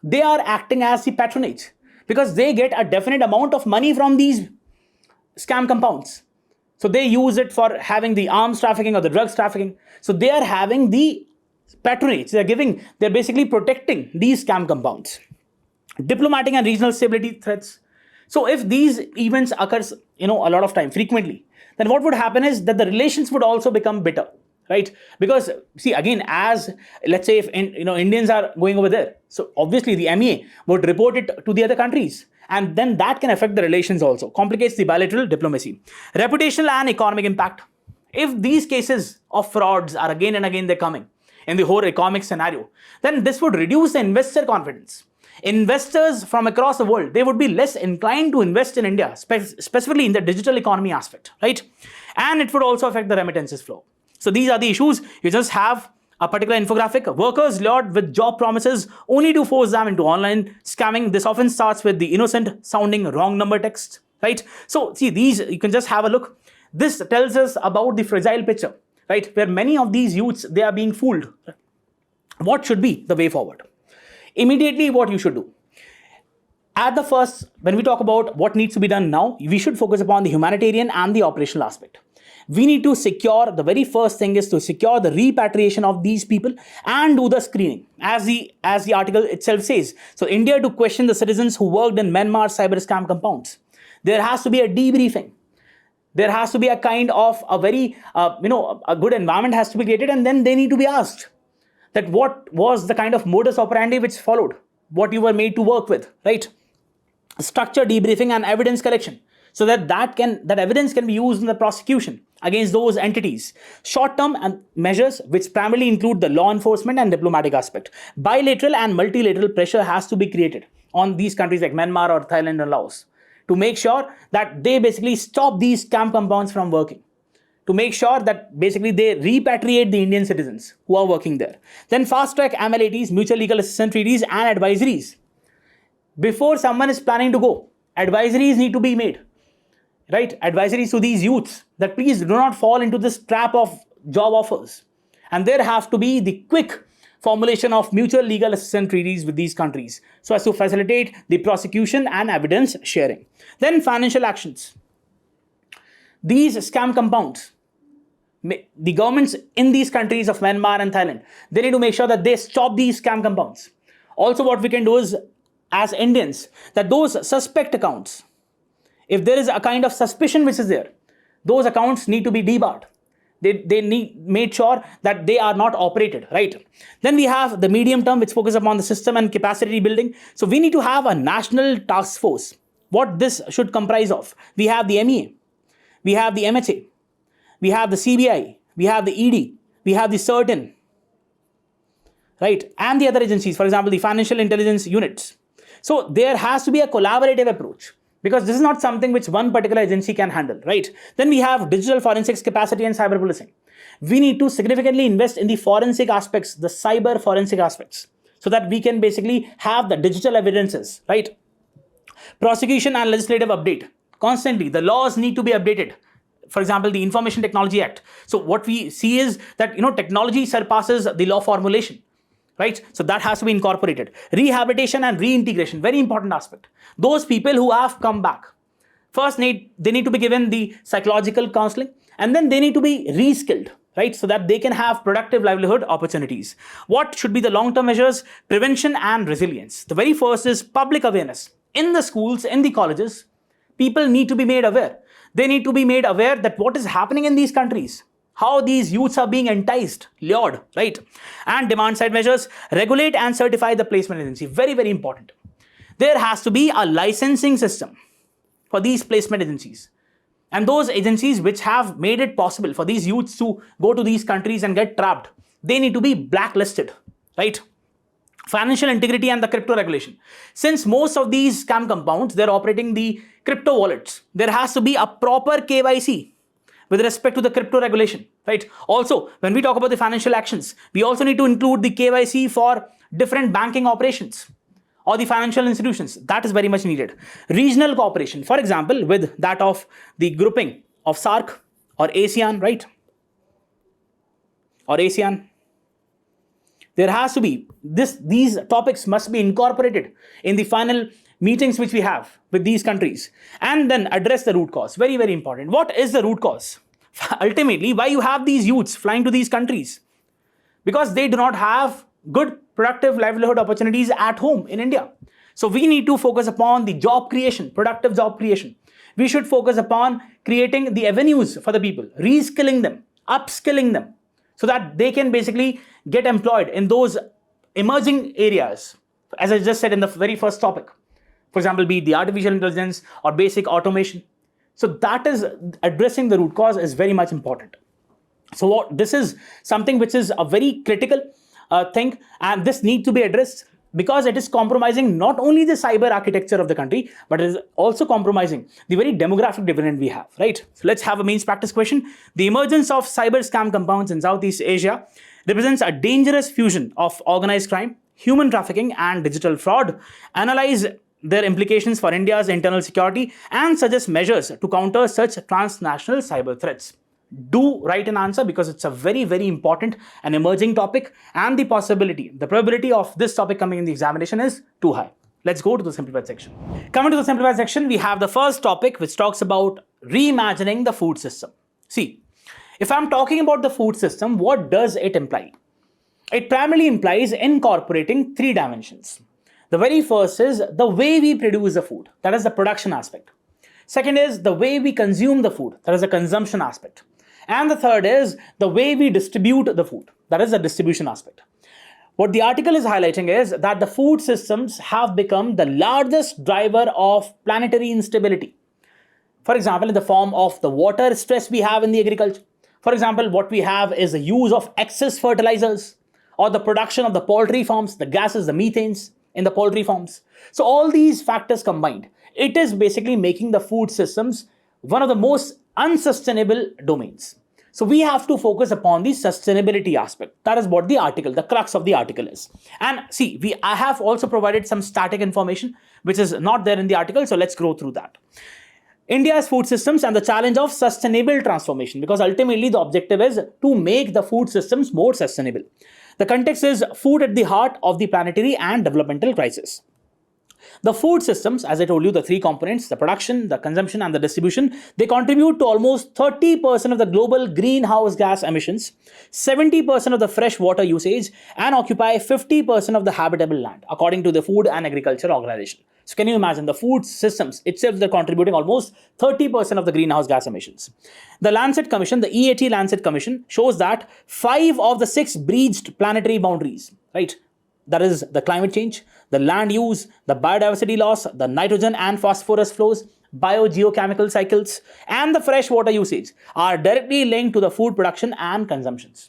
They are acting as the patronage because they get a definite amount of money from these scam compounds. So they use it for having the arms trafficking or the drugs trafficking. So they are having the patronage. They're basically protecting these scam compounds. Diplomatic and regional stability threats. So if these events occurs, a lot of time, frequently, then what would happen is that the relations would also become bitter, right? Because see, again, as let's say if Indians are going over there, so obviously the MEA would report it to the other countries, and then that can affect the relations also, complicates the bilateral diplomacy. Reputational and economic impact. If these cases of frauds are again and again they're coming in the whole economic scenario, then this would reduce the investor confidence. Investors from across the world, they would be less inclined to invest in India, specifically in the digital economy aspect, right? And it would also affect the remittances flow. So these are the issues. You just have a particular infographic. Workers lured with job promises only to force them into online scamming. This often starts with the innocent sounding wrong number text, right? So see, these, you can just have a look. This tells us about the fragile picture, right? Where many of these youths, they are being fooled. What should be the way forward? Immediately, what you should do. At the first, when we talk about what needs to be done now, we should focus upon the humanitarian and the operational aspect. We need to secure, the very first thing is to secure the repatriation of these people and do the screening, as the article itself says. So India to question the citizens who worked in Myanmar cyber scam compounds. There has to be a debriefing. There has to be a kind of a very, a good environment has to be created, and then they need to be asked that what was the kind of modus operandi which followed, what you were made to work with, right? Structure debriefing and evidence collection. so that that evidence can be used in the prosecution against those entities. Short-term measures, which primarily include the law enforcement and diplomatic aspect. Bilateral and multilateral pressure has to be created on these countries like Myanmar or Thailand or Laos to make sure that they basically stop these camp compounds from working, to make sure that basically they repatriate the Indian citizens who are working there. Then fast-track MLATs, mutual legal assistance treaties, and advisories. Before someone is planning to go, advisories need to be made, right? Advisories to these youths that please do not fall into this trap of job offers. And there have to be the quick formulation of mutual legal assistance treaties with these countries so as to facilitate the prosecution and evidence sharing. Then financial actions. These scam compounds, the governments in these countries of Myanmar and Thailand, they need to make sure that they stop these scam compounds. Also, what we can do is, as Indians, that those suspect accounts, if there is a kind of suspicion which is there, those accounts need to be debarred. They need made sure that they are not operated, right? Then we have the medium term, which focuses upon the system and capacity building. So we need to have a national task force. What this should comprise of? We have the MEA, we have the MHA, we have the CBI, we have the ED, we have the CERTIN, right? And the other agencies, for example, the financial intelligence units. So there has to be a collaborative approach, because this is not something which one particular agency can handle, right? Then we have digital forensics capacity and cyber policing. We need to significantly invest in the forensic aspects, the cyber forensic aspects, so that we can basically have the digital evidences, right? Prosecution and legislative update. Constantly, the laws need to be updated. For example, the Information Technology Act. So what we see is that, technology surpasses the law formulation, right? So that has to be incorporated. Rehabilitation and reintegration, very important aspect. Those people who have come back, first they need to be given the psychological counseling, and then they need to be reskilled, right? So that they can have productive livelihood opportunities. What should be the long-term measures? Prevention and resilience. The very first is public awareness. In the schools, in the colleges, people need to be made aware. They need to be made aware that what is happening in these countries, how these youths are being enticed, lured, right? And demand side measures, regulate and certify the placement agency. Very, very important. There has to be a licensing system for these placement agencies. And those agencies which have made it possible for these youths to go to these countries and get trapped, they need to be blacklisted, right? Financial integrity and the crypto regulation. Since most of these scam compounds, they're operating the crypto wallets, there has to be a proper KYC with respect to the crypto regulation, right? Also, when we talk about the financial actions, we also need to include the KYC for different banking operations or the financial institutions. That is very much needed. Regional cooperation, for example, with that of the grouping of SAARC or ASEAN, right? Or ASEAN. There has to be these topics must be incorporated in the final meetings which we have with these countries, and then address the root cause. Very, very important. What is the root cause? Ultimately, why you have these youths flying to these countries? Because they do not have good productive livelihood opportunities at home in India. So we need to focus upon the job creation, productive job creation. We should focus upon creating the avenues for the people, reskilling them, upskilling them, so that they can basically get employed in those emerging areas, as I just said in the very first topic. For example, be it the artificial intelligence or basic automation. So that is addressing the root cause is very much important. So this is something which is a very critical thing, and this needs to be addressed because it is compromising not only the cyber architecture of the country, but it is also compromising the very demographic dividend we have, right? So let's have a mains practice question. The emergence of cyber scam compounds in Southeast Asia represents a dangerous fusion of organized crime, human trafficking, and digital fraud. Analyze their implications for India's internal security and suggest measures to counter such transnational cyber threats. Do write an answer because it's a very, very important and emerging topic, and the probability of this topic coming in the examination is too high. Let's go to the simplified section. Coming to the simplified section, we have the first topic which talks about reimagining the food system. See, if I'm talking about the food system, what does it imply? It primarily implies incorporating three dimensions. The very first is the way we produce the food, that is the production aspect. Second is the way we consume the food, that is the consumption aspect. And the third is the way we distribute the food, that is the distribution aspect. What the article is highlighting is that the food systems have become the largest driver of planetary instability. For example, in the form of the water stress we have in the agriculture. For example, what we have is the use of excess fertilizers or the production of the poultry farms, the gases, the methanes in the poultry farms. So all these factors combined, it is basically making the food systems one of the most unsustainable domains. So we have to focus upon the sustainability aspect. That is what the article, the crux of the article is. And see, I have also provided some static information, which is not there in the article. So let's go through that. India's food systems and the challenge of sustainable transformation, because ultimately the objective is to make the food systems more sustainable. The context is food at the heart of the planetary and developmental crisis. The food systems, as I told you, the three components, the production, the consumption, and the distribution, they contribute to almost 30% of the global greenhouse gas emissions, 70% of the fresh water usage, and occupy 50% of the habitable land, according to the Food and Agriculture Organization. So can you imagine the food systems itself, they're contributing almost 30% of the greenhouse gas emissions. The Lancet Commission, the EAT Lancet Commission, shows that 5 of the 6 breached planetary boundaries, right? That is the climate change, the land use, the biodiversity loss, the nitrogen and phosphorus flows, biogeochemical cycles, and the fresh water usage are directly linked to the food production and consumptions.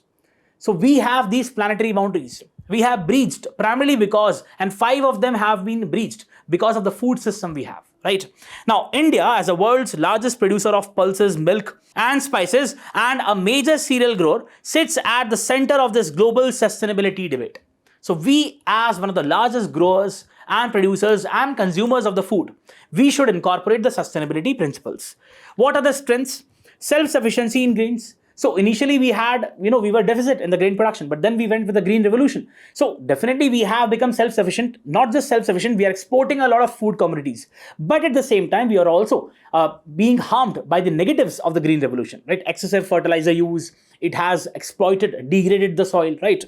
So we have these planetary boundaries. We have breached primarily because, and 5 of them have been breached because of the food system we have, right? Now, India, as the world's largest producer of pulses, milk, and spices, and a major cereal grower, sits at the center of this global sustainability debate. So we, as one of the largest growers and producers and consumers of the food, we should incorporate the sustainability principles. What are the strengths? Self-sufficiency in grains. So initially we had, we were deficit in the grain production, but then we went with the green revolution. So definitely we have become self-sufficient. Not just self-sufficient, we are exporting a lot of food commodities. But at the same time, we are also being harmed by the negatives of the green revolution, right? Excessive fertilizer use, it has exploited, degraded the soil, right?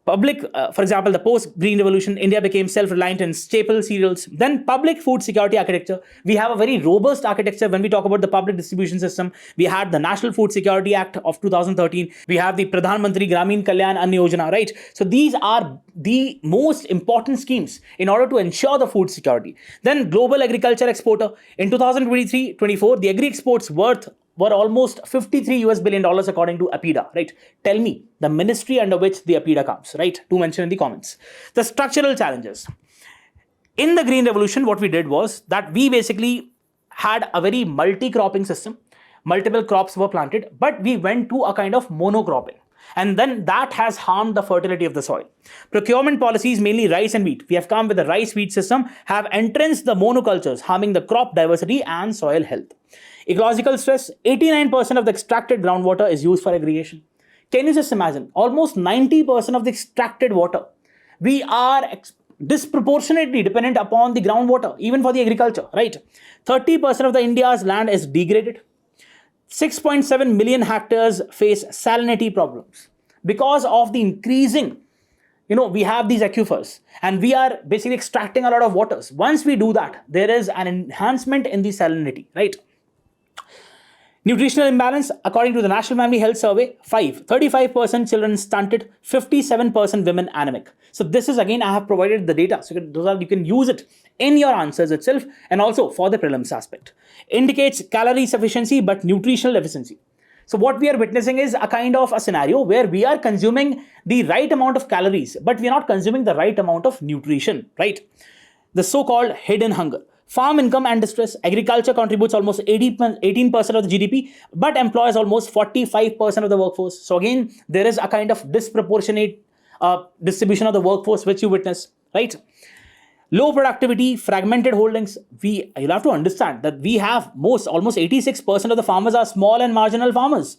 Public, for example, the post-green revolution, India became self-reliant in staple cereals. Then public food security architecture. We have a very robust architecture when we talk about the public distribution system. We had the National Food Security Act of 2013. We have the Pradhan Mantri Gramin Kalyan Ann Yojana, right? So these are the most important schemes in order to ensure the food security. Then global agriculture exporter. In 2023-24, the agri exports were almost $53 billion according to APIDA, right? Tell me the ministry under which the APIDA comes, right? Do mention in the comments. The structural challenges. In the Green Revolution, what we did was that we basically had a very multi-cropping system. Multiple crops were planted, but we went to a kind of monocropping. And then that has harmed the fertility of the soil. Procurement policies, mainly rice and wheat. We have come with the rice-wheat system, have entrenched the monocultures, harming the crop diversity and soil health. Ecological stress, 89% of the extracted groundwater is used for irrigation. Can you just imagine? Almost 90% of the extracted water. We are disproportionately dependent upon the groundwater, even for the agriculture, right? 30% of the India's land is degraded. 6.7 million hectares face salinity problems because of the increasing, we have these aquifers and we are basically extracting a lot of waters. Once we do that, there is an enhancement in the salinity, right? Nutritional imbalance, according to the National Family Health Survey, 35% children stunted, 57% women anemic. So this is, again, I have provided the data. So you can use it in your answers itself and also for the prelims aspect. Indicates calorie sufficiency but nutritional deficiency. So what we are witnessing is a kind of a scenario where we are consuming the right amount of calories, but we are not consuming the right amount of nutrition, right? The so-called hidden hunger. Farm income and distress. Agriculture contributes almost 18% of the GDP, but employs almost 45% of the workforce. So again, there is a kind of disproportionate distribution of the workforce which you witness, right? Low productivity, fragmented holdings. You'll have to understand that we have almost 86% of the farmers are small and marginal farmers.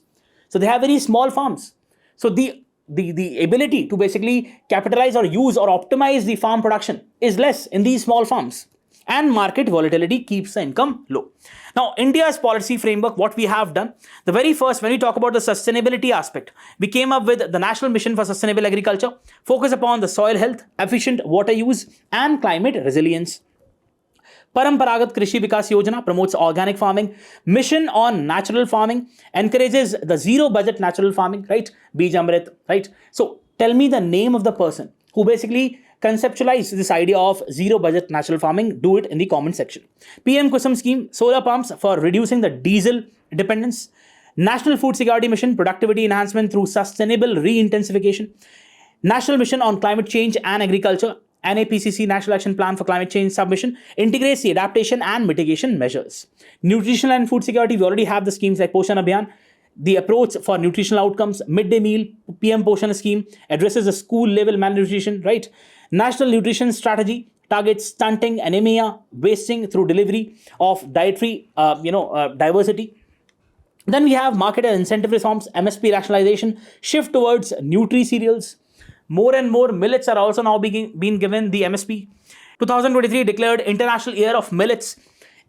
So they have very small farms. So the ability to basically capitalize or use or optimize the farm production is less in these small farms. And market volatility keeps the income low. Now, India's policy framework, what we have done, the very first, when we talk about the sustainability aspect, we came up with the National Mission for Sustainable Agriculture, focus upon the soil health, efficient water use, and climate resilience. Paramparagat Krishi Vikas Yojana promotes organic farming. Mission on natural farming encourages the zero budget natural farming, right? Bij Amrit, right? So tell me the name of the person who basically conceptualize this idea of zero budget natural farming, do it in the comment section. PM Kusum scheme, solar pumps for reducing the diesel dependence. National Food Security Mission, productivity enhancement through sustainable re-intensification. National Mission on Climate Change and Agriculture, NAPCC National Action Plan for Climate Change submission, integrates the adaptation and mitigation measures. Nutritional and food security, we already have the schemes like Poshan Abhiyan. The approach for nutritional outcomes, midday meal, PM Poshan scheme, addresses the school level malnutrition, right? National Nutrition Strategy targets stunting, anemia, wasting through delivery of dietary, diversity. Then we have market and incentive reforms, MSP rationalization, shift towards nutri cereals. More and more millets are also now being given the MSP. 2023 declared International Year of Millets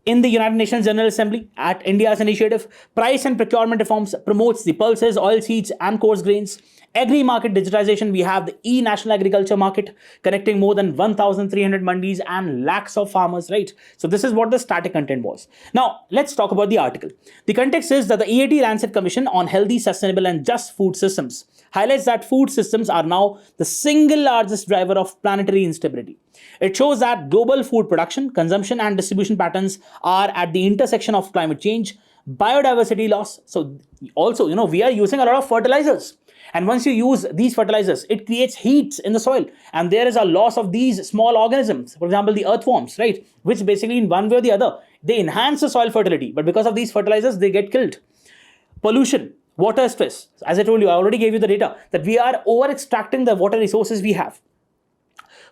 in the United Nations General Assembly at India's initiative. Price and procurement reforms promotes the pulses, oilseeds and coarse grains. Agri-market digitization, we have the e-national agriculture market connecting more than 1,300 mandis and lakhs of farmers, right? So this is what the static content was. Now, let's talk about the article. The context is that the EAT Lancet Commission on Healthy, Sustainable and Just Food Systems highlights that food systems are now the single largest driver of planetary instability. It shows that global food production, consumption and distribution patterns are at the intersection of climate change, biodiversity loss. So also, we are using a lot of fertilizers. And once you use these fertilizers, it creates heat in the soil. And there is a loss of these small organisms, for example, the earthworms, right? Which basically in one way or the other, they enhance the soil fertility. But because of these fertilizers, they get killed. Pollution, water stress. As I told you, I already gave you the data that we are over extracting the water resources we have.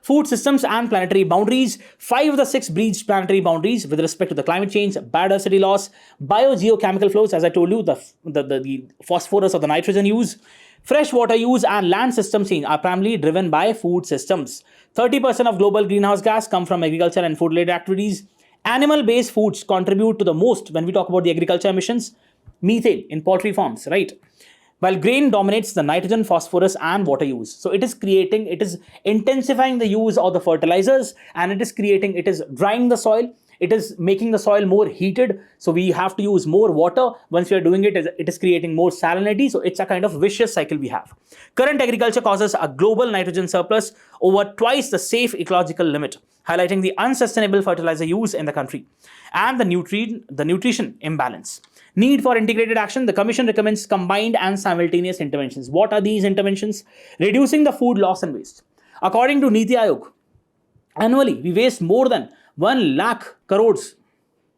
Food systems and planetary boundaries. 5 of the 6 breached planetary boundaries with respect to the climate change, biodiversity loss, biogeochemical flows, as I told you, the phosphorus or the nitrogen use, fresh water use and land system change are primarily driven by food systems. 30% of global greenhouse gas come from agriculture and food-related activities. Animal-based foods contribute to the most when we talk about the agriculture emissions. Methane in poultry farms, right? While grain dominates the nitrogen, phosphorus and water use. So it is intensifying the use of the fertilizers, and it is drying the soil. It is making the soil more heated. So we have to use more water. Once we are doing it, it is creating more salinity. So it's a kind of vicious cycle we have. Current agriculture causes a global nitrogen surplus over twice the safe ecological limit, highlighting the unsustainable fertilizer use in the country and the nutrition imbalance. Need for integrated action. The Commission recommends combined and simultaneous interventions. What are these interventions? Reducing the food loss and waste. According to Niti Aayog, annually we waste more than 1 lakh crores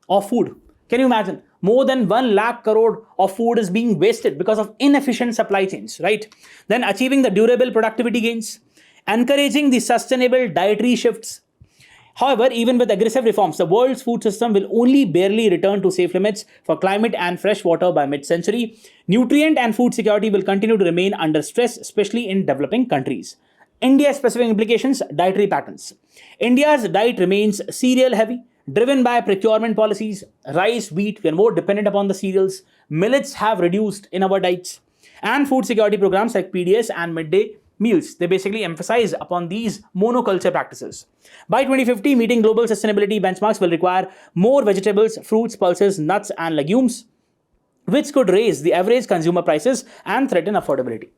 of food. Can you imagine? More than 1 lakh crore of food is being wasted because of inefficient supply chains, right? Then achieving the durable productivity gains, encouraging the sustainable dietary shifts. However, even with aggressive reforms, the world's food system will only barely return to safe limits for climate and fresh water by mid-century. Nutrient and food security will continue to remain under stress, especially in developing countries. India-specific implications, dietary patterns. India's diet remains cereal-heavy, driven by procurement policies. Rice, wheat, we are more dependent upon the cereals. Millets have reduced in our diets. And food security programs like PDS and midday meals, they basically emphasize upon these monoculture practices. By 2050, meeting global sustainability benchmarks will require more vegetables, fruits, pulses, nuts, and legumes, which could raise the average consumer prices and threaten affordability.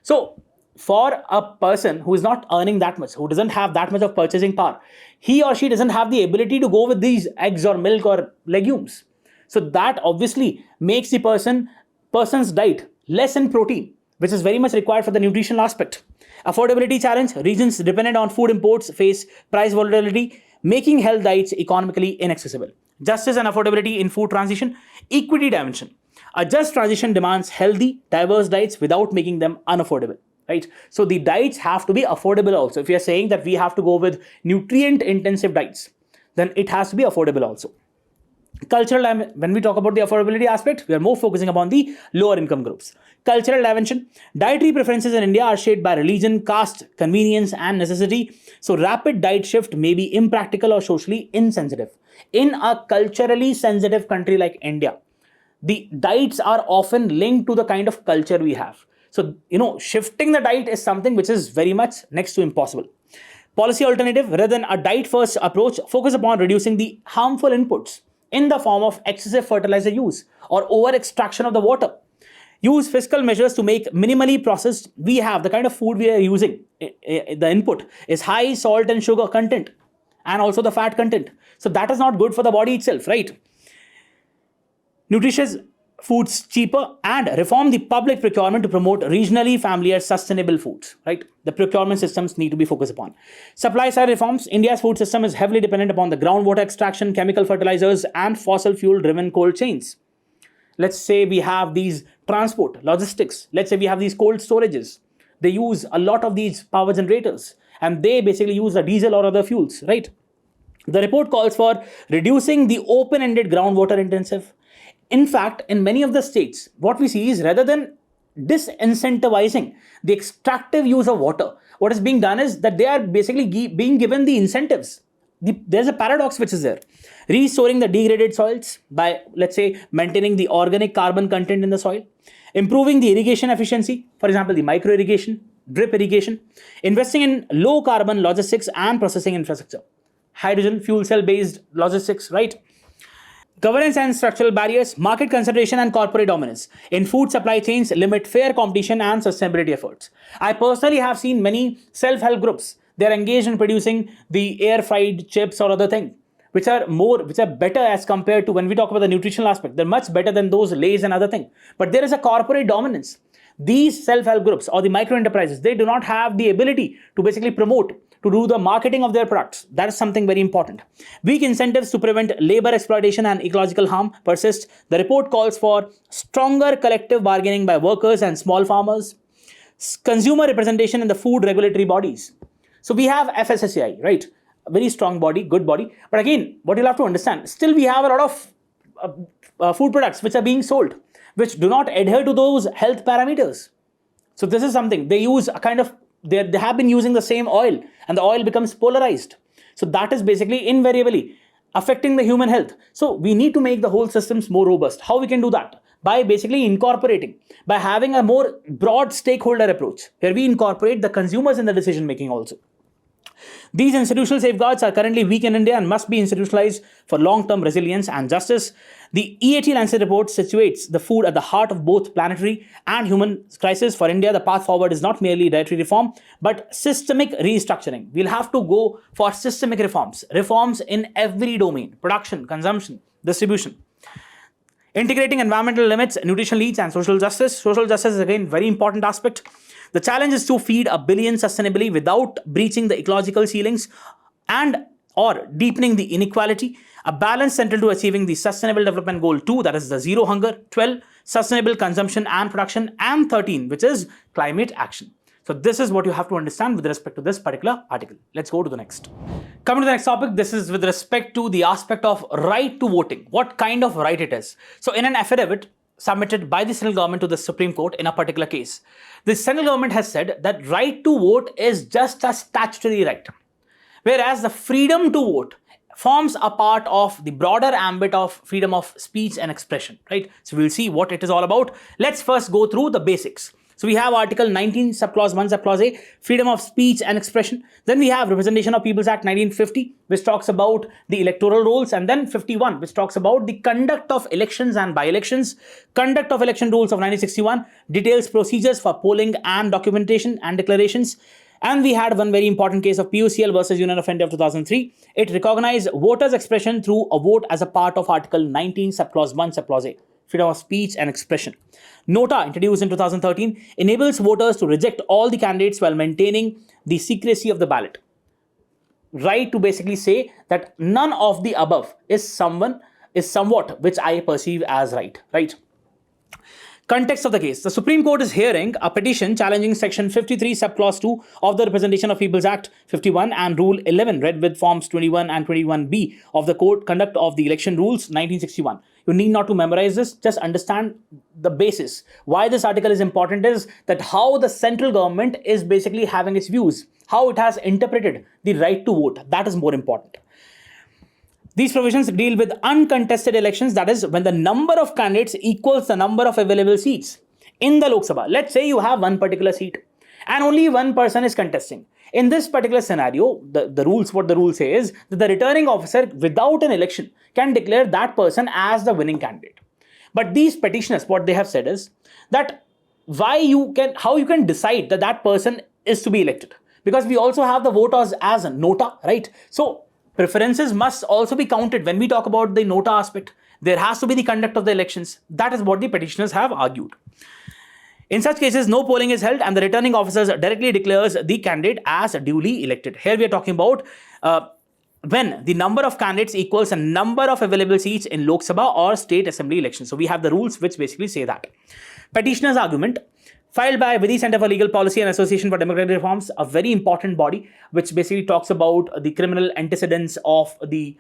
So, for a person who is not earning that much, who doesn't have that much of purchasing power, he or she doesn't have the ability to go with these eggs or milk or legumes. So that obviously makes the person's diet less in protein, which is very much required for the nutritional aspect. Affordability challenge. Regions dependent on food imports face price volatility, making health diets economically inaccessible. Justice and affordability in food transition. Equity dimension. A just transition demands healthy, diverse diets without making them unaffordable. Right? So the diets have to be affordable also. If you are saying that we have to go with nutrient-intensive diets, then it has to be affordable also. Cultural, when we talk about the affordability aspect, we are more focusing upon the lower income groups. Cultural dimension. Dietary preferences in India are shaped by religion, caste, convenience, and necessity. So rapid diet shift may be impractical or socially insensitive. In a culturally sensitive country like India, the diets are often linked to the kind of culture we have. So, shifting the diet is something which is very much next to impossible. Policy alternative, rather than a diet-first approach, focus upon reducing the harmful inputs in the form of excessive fertilizer use or over-extraction of the water. Use fiscal measures to make minimally processed. We have the kind of food we are using, the input is high salt and sugar content and also the fat content. So that is not good for the body itself, right? Nutritious foods cheaper, and reform the public procurement to promote regionally familiar sustainable foods, right? The procurement systems need to be focused upon. Supply side reforms. India's food system is heavily dependent upon the groundwater extraction, chemical fertilizers and fossil fuel driven cold chains. Let's say we have these transport, logistics. Let's say we have these cold storages. They use a lot of these power generators and they basically use the diesel or other fuels, right? The report calls for reducing the open-ended groundwater intensive. In fact, in many of the states, what we see is rather than disincentivizing the extractive use of water, what is being done is that they are basically being given the incentives. There's a paradox which is there. Restoring the degraded soils by, let's say, maintaining the organic carbon content in the soil. Improving the irrigation efficiency, for example, the micro irrigation, drip irrigation. Investing in low carbon logistics and processing infrastructure. Hydrogen fuel cell based logistics, right? Governance and structural barriers, market concentration and corporate dominance in food supply chains limit fair competition and sustainability efforts. I personally have seen many self-help groups. They are engaged in producing the air-fried chips or other thing, which are better as compared to when we talk about the nutritional aspect. They're much better than those Lays and other thing. But there is a corporate dominance. These self-help groups or the micro enterprises, they do not have the ability to basically promote, to do the marketing of their products. That is something very important. Weak incentives to prevent labor exploitation and ecological harm persist. The report calls for stronger collective bargaining by workers and small farmers. Consumer representation in the food regulatory bodies. So we have FSSAI, right? A very strong body, good body. But again, what you'll have to understand, still we have a lot of food products which are being sold, which do not adhere to those health parameters. So this is something, they use a kind of, they have been using the same oil and the oil becomes polarized. So that is basically invariably affecting the human health. So we need to make the whole systems more robust. How we can do that? By basically incorporating, by having a more broad stakeholder approach, where we incorporate the consumers in the decision making also. These institutional safeguards are currently weak in India and must be institutionalized for long-term resilience and justice. The EAT Lancet report situates the food at the heart of both planetary and human crisis. For India, the path forward is not merely dietary reform, but systemic restructuring. We'll have to go for systemic reforms, reforms in every domain: production, consumption, distribution. Integrating environmental limits, nutrition needs, and social justice. Social justice is again very important aspect. The challenge is to feed a billion sustainably without breaching the ecological ceilings and or deepening the inequality. A balance central to achieving the Sustainable Development Goal 2, that is the zero hunger, 12, sustainable consumption and production, and 13, which is climate action. So this is what you have to understand with respect to this particular article. Let's go to the next. Coming to the next topic, this is with respect to the aspect of right to voting. What kind of right it is. So in an affidavit submitted by the central government to the Supreme Court in a particular case, the central government has said that right to vote is just a statutory right, whereas the freedom to vote forms a part of the broader ambit of freedom of speech and expression, right? So we'll see what it is all about. Let's first go through the basics. So we have Article 19, Subclause 1, Subclause A, freedom of speech and expression. Then we have Representation of Peoples Act 1950, which talks about the electoral rolls. And then 51, which talks about the conduct of elections and by-elections. Conduct of election rules of 1961, details procedures for polling and documentation and declarations. And we had one very important case of PUCL versus Union of India of 2003. It recognized voters' expression through a vote as a part of Article 19, Subclause 1, Subclause A, freedom of speech and expression. Nota, introduced in 2013, enables voters to reject all the candidates while maintaining the secrecy of the ballot. Right to basically say that none of the above is somewhat which I perceive as right? Context of the case. The Supreme Court is hearing a petition challenging Section 53, Subclause 2 of the Representation of Peoples Act 51 and Rule 11, read with Forms 21 and 21B of the Court Conduct of the Election Rules 1961. You need not to memorize this, just understand the basis. Why this article is important is that how the central government is basically having its views, how it has interpreted the right to vote. That is more important. These provisions deal with uncontested elections, that is, when the number of candidates equals the number of available seats in the Lok Sabha. Let's say you have one particular seat and only one person is contesting. In this particular scenario, what the rule says is that the returning officer without an election can declare that person as the winning candidate. But these petitioners, what they have said is that how you can decide that that person is to be elected, because we also have the voters as a nota, right? So preferences must also be counted when we talk about the nota aspect. There has to be the conduct of the elections. That is what the petitioners have argued. In such cases, no polling is held and the returning officers directly declares the candidate as duly elected. Here we are talking about when the number of candidates equals a number of available seats in Lok Sabha or state assembly elections. So we have the rules which basically say that. Petitioner's argument, filed by Vidhi Center for Legal Policy and Association for Democratic Reforms, a very important body which basically talks about the criminal antecedents of the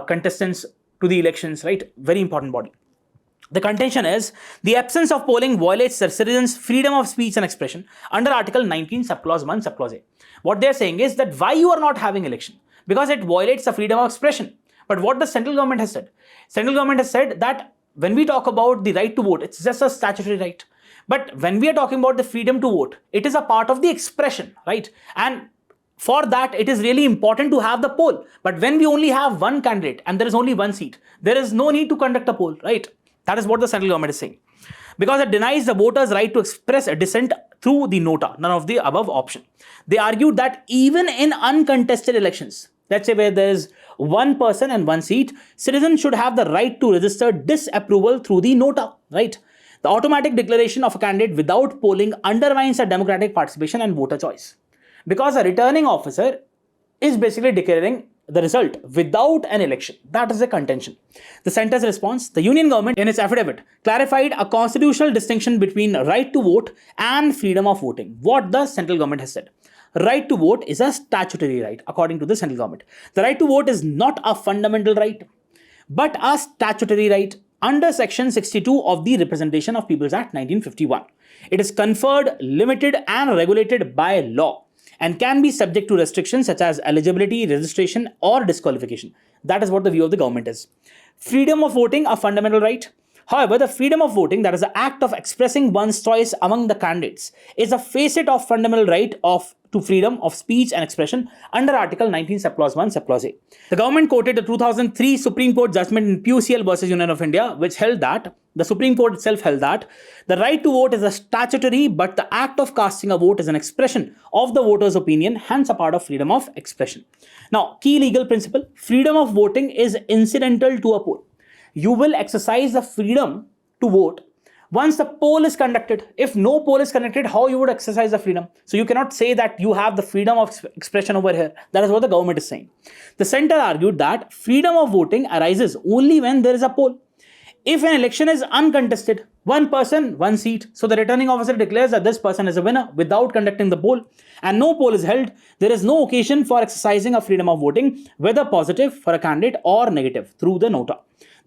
contestants to the elections, right? Very important body. The contention is the absence of polling violates the citizens' freedom of speech and expression under Article 19, subclause 1, subclause A. What they're saying is that why you are not having election? Because it violates the freedom of expression. But what the central government has said? Central government has said that when we talk about the right to vote, it's just a statutory right. But when we are talking about the freedom to vote, it is a part of the expression, right? And for that, it is really important to have the poll. But when we only have one candidate and there is only one seat, there is no need to conduct a poll, right? That is what the central government is saying. Because it denies the voters' right to express a dissent through the nota, none of the above option. They argued that even in uncontested elections, let's say where there is one person and one seat, citizens should have the right to register disapproval through the nota, right? The automatic declaration of a candidate without polling undermines the democratic participation and voter choice. Because a returning officer is basically declaring the result without an election. That is the contention. The center's response, the union government in its affidavit clarified a constitutional distinction between right to vote and freedom of voting. What the central government has said. Right to vote is a statutory right according to the central government. The right to vote is not a fundamental right, but a statutory right under Section 62 of the Representation of Peoples Act 1951. It is conferred, limited and regulated by law and can be subject to restrictions such as eligibility, registration or disqualification. That is what the view of the government is. Freedom of voting, a fundamental right. However, the freedom of voting, that is the act of expressing one's choice among the candidates, is a facet of fundamental right to freedom of speech and expression under Article 19, subclause 1, subclause A. The government quoted the 2003 Supreme Court judgment in PUCL versus Union of India, which held that, the Supreme Court itself held that, the right to vote is a statutory, but the act of casting a vote is an expression of the voter's opinion, hence a part of freedom of expression. Now, key legal principle, freedom of voting is incidental to a poll. You will exercise the freedom to vote once the poll is conducted. If no poll is conducted, how you would exercise the freedom? So you cannot say that you have the freedom of expression over here. That is what the government is saying. The center argued that freedom of voting arises only when there is a poll. If an election is uncontested, one person, one seat, so the returning officer declares that this person is a winner without conducting the poll, and no poll is held, there is no occasion for exercising a freedom of voting, whether positive for a candidate or negative through the nota.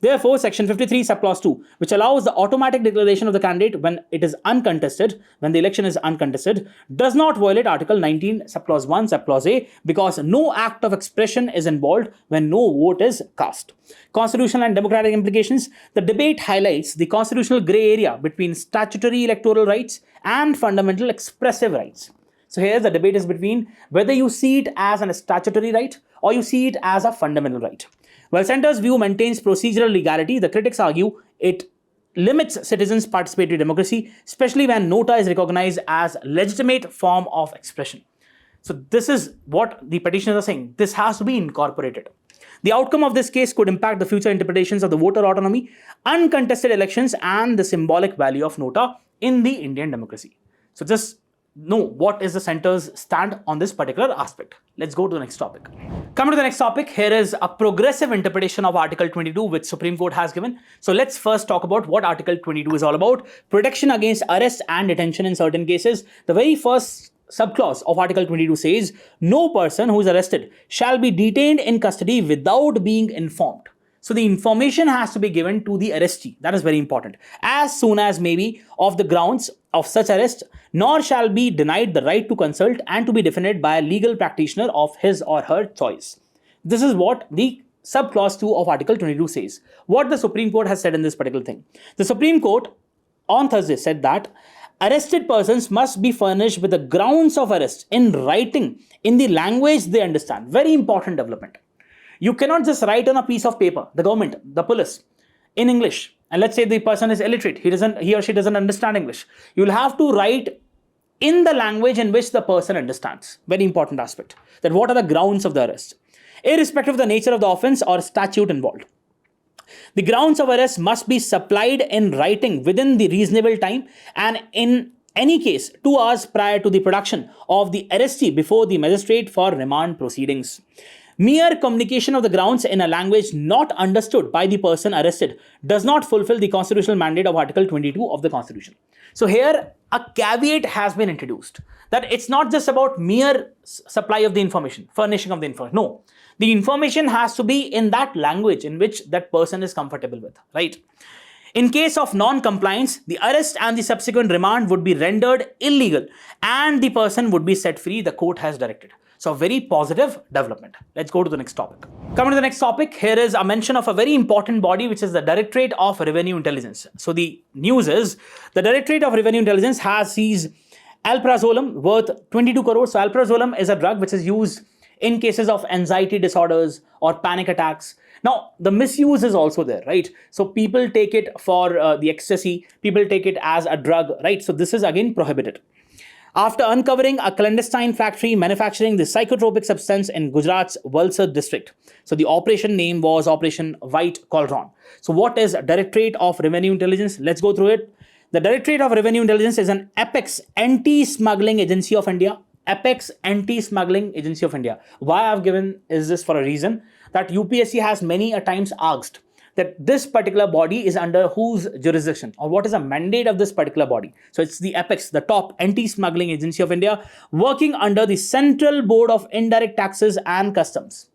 Therefore, Section 53, subclause 2, which allows the automatic declaration of the candidate when it is uncontested, when the election is uncontested, does not violate Article 19, subclause 1, subclause A, because no act of expression is involved when no vote is cast. Constitutional and democratic implications. The debate highlights the constitutional grey area between statutory electoral rights and fundamental expressive rights. So here the debate is between whether you see it as a statutory right or you see it as a fundamental right. While center's view maintains procedural legality, the critics argue it limits citizens' participatory democracy, especially when nota is recognized as a legitimate form of expression. So this is what the petitioners are saying. This has to be incorporated. The outcome of this case could impact the future interpretations of the voter autonomy, uncontested elections, and the symbolic value of nota in the Indian democracy. So just know what is the center's stand on this particular aspect. Let's go to the next topic. Coming to the next topic, here is a progressive interpretation of Article 22 which Supreme Court has given. So let's first talk about what Article 22 is all about. Protection against arrest and detention in certain cases. The very first subclause of Article 22 says, no person who is arrested shall be detained in custody without being informed. So the information has to be given to the arrestee. That is very important. As soon as may be of the grounds of such arrest, nor shall be denied the right to consult and to be defended by a legal practitioner of his or her choice. This is what the subclause 2 of Article 22 says. What the Supreme Court has said in this particular thing. The Supreme Court on Thursday said that arrested persons must be furnished with the grounds of arrest in writing in the language they understand. Very important development. You cannot just write on a piece of paper, the government, the police. in English, and let's say the person is illiterate, he or she doesn't understand English, you'll have to write in the language in which the person understands. Very important aspect. That what are the grounds of the arrest? Irrespective of the nature of the offense or statute involved, the grounds of arrest must be supplied in writing within the reasonable time, and in any case 2 hours prior to the production of the arrestee before the magistrate for remand proceedings. Mere communication of the grounds in a language not understood by the person arrested does not fulfill the constitutional mandate of Article 22 of the Constitution. So here a caveat has been introduced that it's not just about mere supply of the information, furnishing of the information. No, the information has to be in that language in which that person is comfortable with, right? In case of non-compliance, the arrest and the subsequent remand would be rendered illegal and the person would be set free, the court has directed. So a very positive development. Let's go to the next topic. Coming to the next topic, here is a mention of a very important body, which is the Directorate of Revenue Intelligence. So the news is the Directorate of Revenue Intelligence has seized alprazolam worth 22 crores. So alprazolam is a drug which is used in cases of anxiety disorders or panic attacks. Now, the misuse is also there, right? So people take it for the ecstasy, people take it as a drug, right? So this is again prohibited. After uncovering a clandestine factory manufacturing the psychotropic substance in Gujarat's Valsad district. So the operation name was Operation White Cauldron. So what is Directorate of Revenue Intelligence? Let's go through it. The Directorate of Revenue Intelligence is an apex anti-smuggling agency of India. Apex Anti-Smuggling Agency of India. Why I've given is this for a reason that UPSC has many a times asked that this particular body is under whose jurisdiction or what is the mandate of this particular body. So it's the apex, the top anti-smuggling agency of India, working under the Central Board of Indirect Taxes and Customs.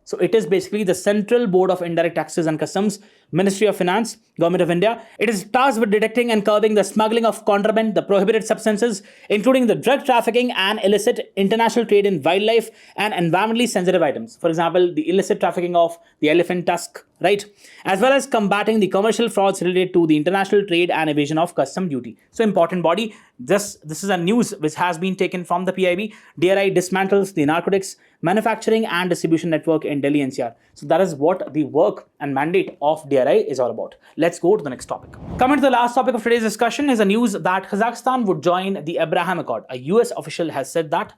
So it is basically the Central Board of Indirect Taxes and Customs, Ministry of Finance, Government of India. It is tasked with detecting and curbing the smuggling of contraband, the prohibited substances, including the drug trafficking and illicit international trade in wildlife and environmentally sensitive items. For example, the illicit trafficking of the elephant tusk, right? As well as combating the commercial frauds related to the international trade and evasion of custom duty. So important body. This is a news which has been taken from the PIB. DRI dismantles the narcotics manufacturing and distribution network in Delhi NCR. So that is what the work and mandate of DRI is all about. Let's go to the next topic. Coming to the last topic of today's discussion is a news that Kazakhstan would join the Abraham Accord. A US official has said that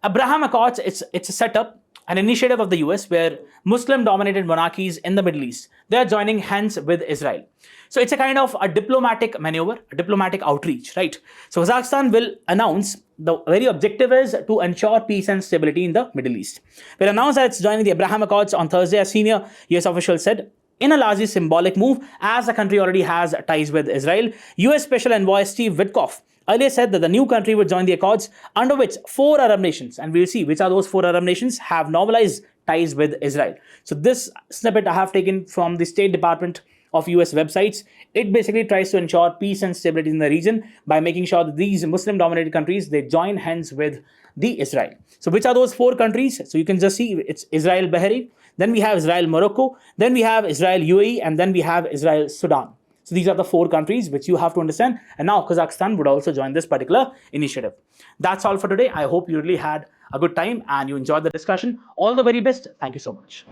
Abraham Accords, it's a setup, an initiative of the US where Muslim-dominated monarchies in the Middle East, they are joining hands with Israel. So it's a kind of a diplomatic maneuver, a diplomatic outreach, right? So Kazakhstan will announce, the very objective is to ensure peace and stability in the Middle East. Will announce that it's joining the Abraham Accords on Thursday, a senior US official said, in a largely symbolic move, as the country already has ties with Israel. US Special Envoy Steve Witkoff earlier said that the new country would join the accords, under which 4 Arab nations, and we'll see which are those 4 Arab nations, have normalized ties with Israel. So this snippet I have taken from the State Department of US websites. It basically tries to ensure peace and stability in the region by making sure that these Muslim-dominated countries, they join hands with the Israel. So which are those 4 countries? So you can just see it's Israel, Bahrain, then we have Israel, Morocco, then we have Israel, UAE, and then we have Israel, Sudan. So these are the 4 countries which you have to understand. And now Kazakhstan would also join this particular initiative. That's all for today. I hope you really had a good time and you enjoyed the discussion. All the very best. Thank you so much.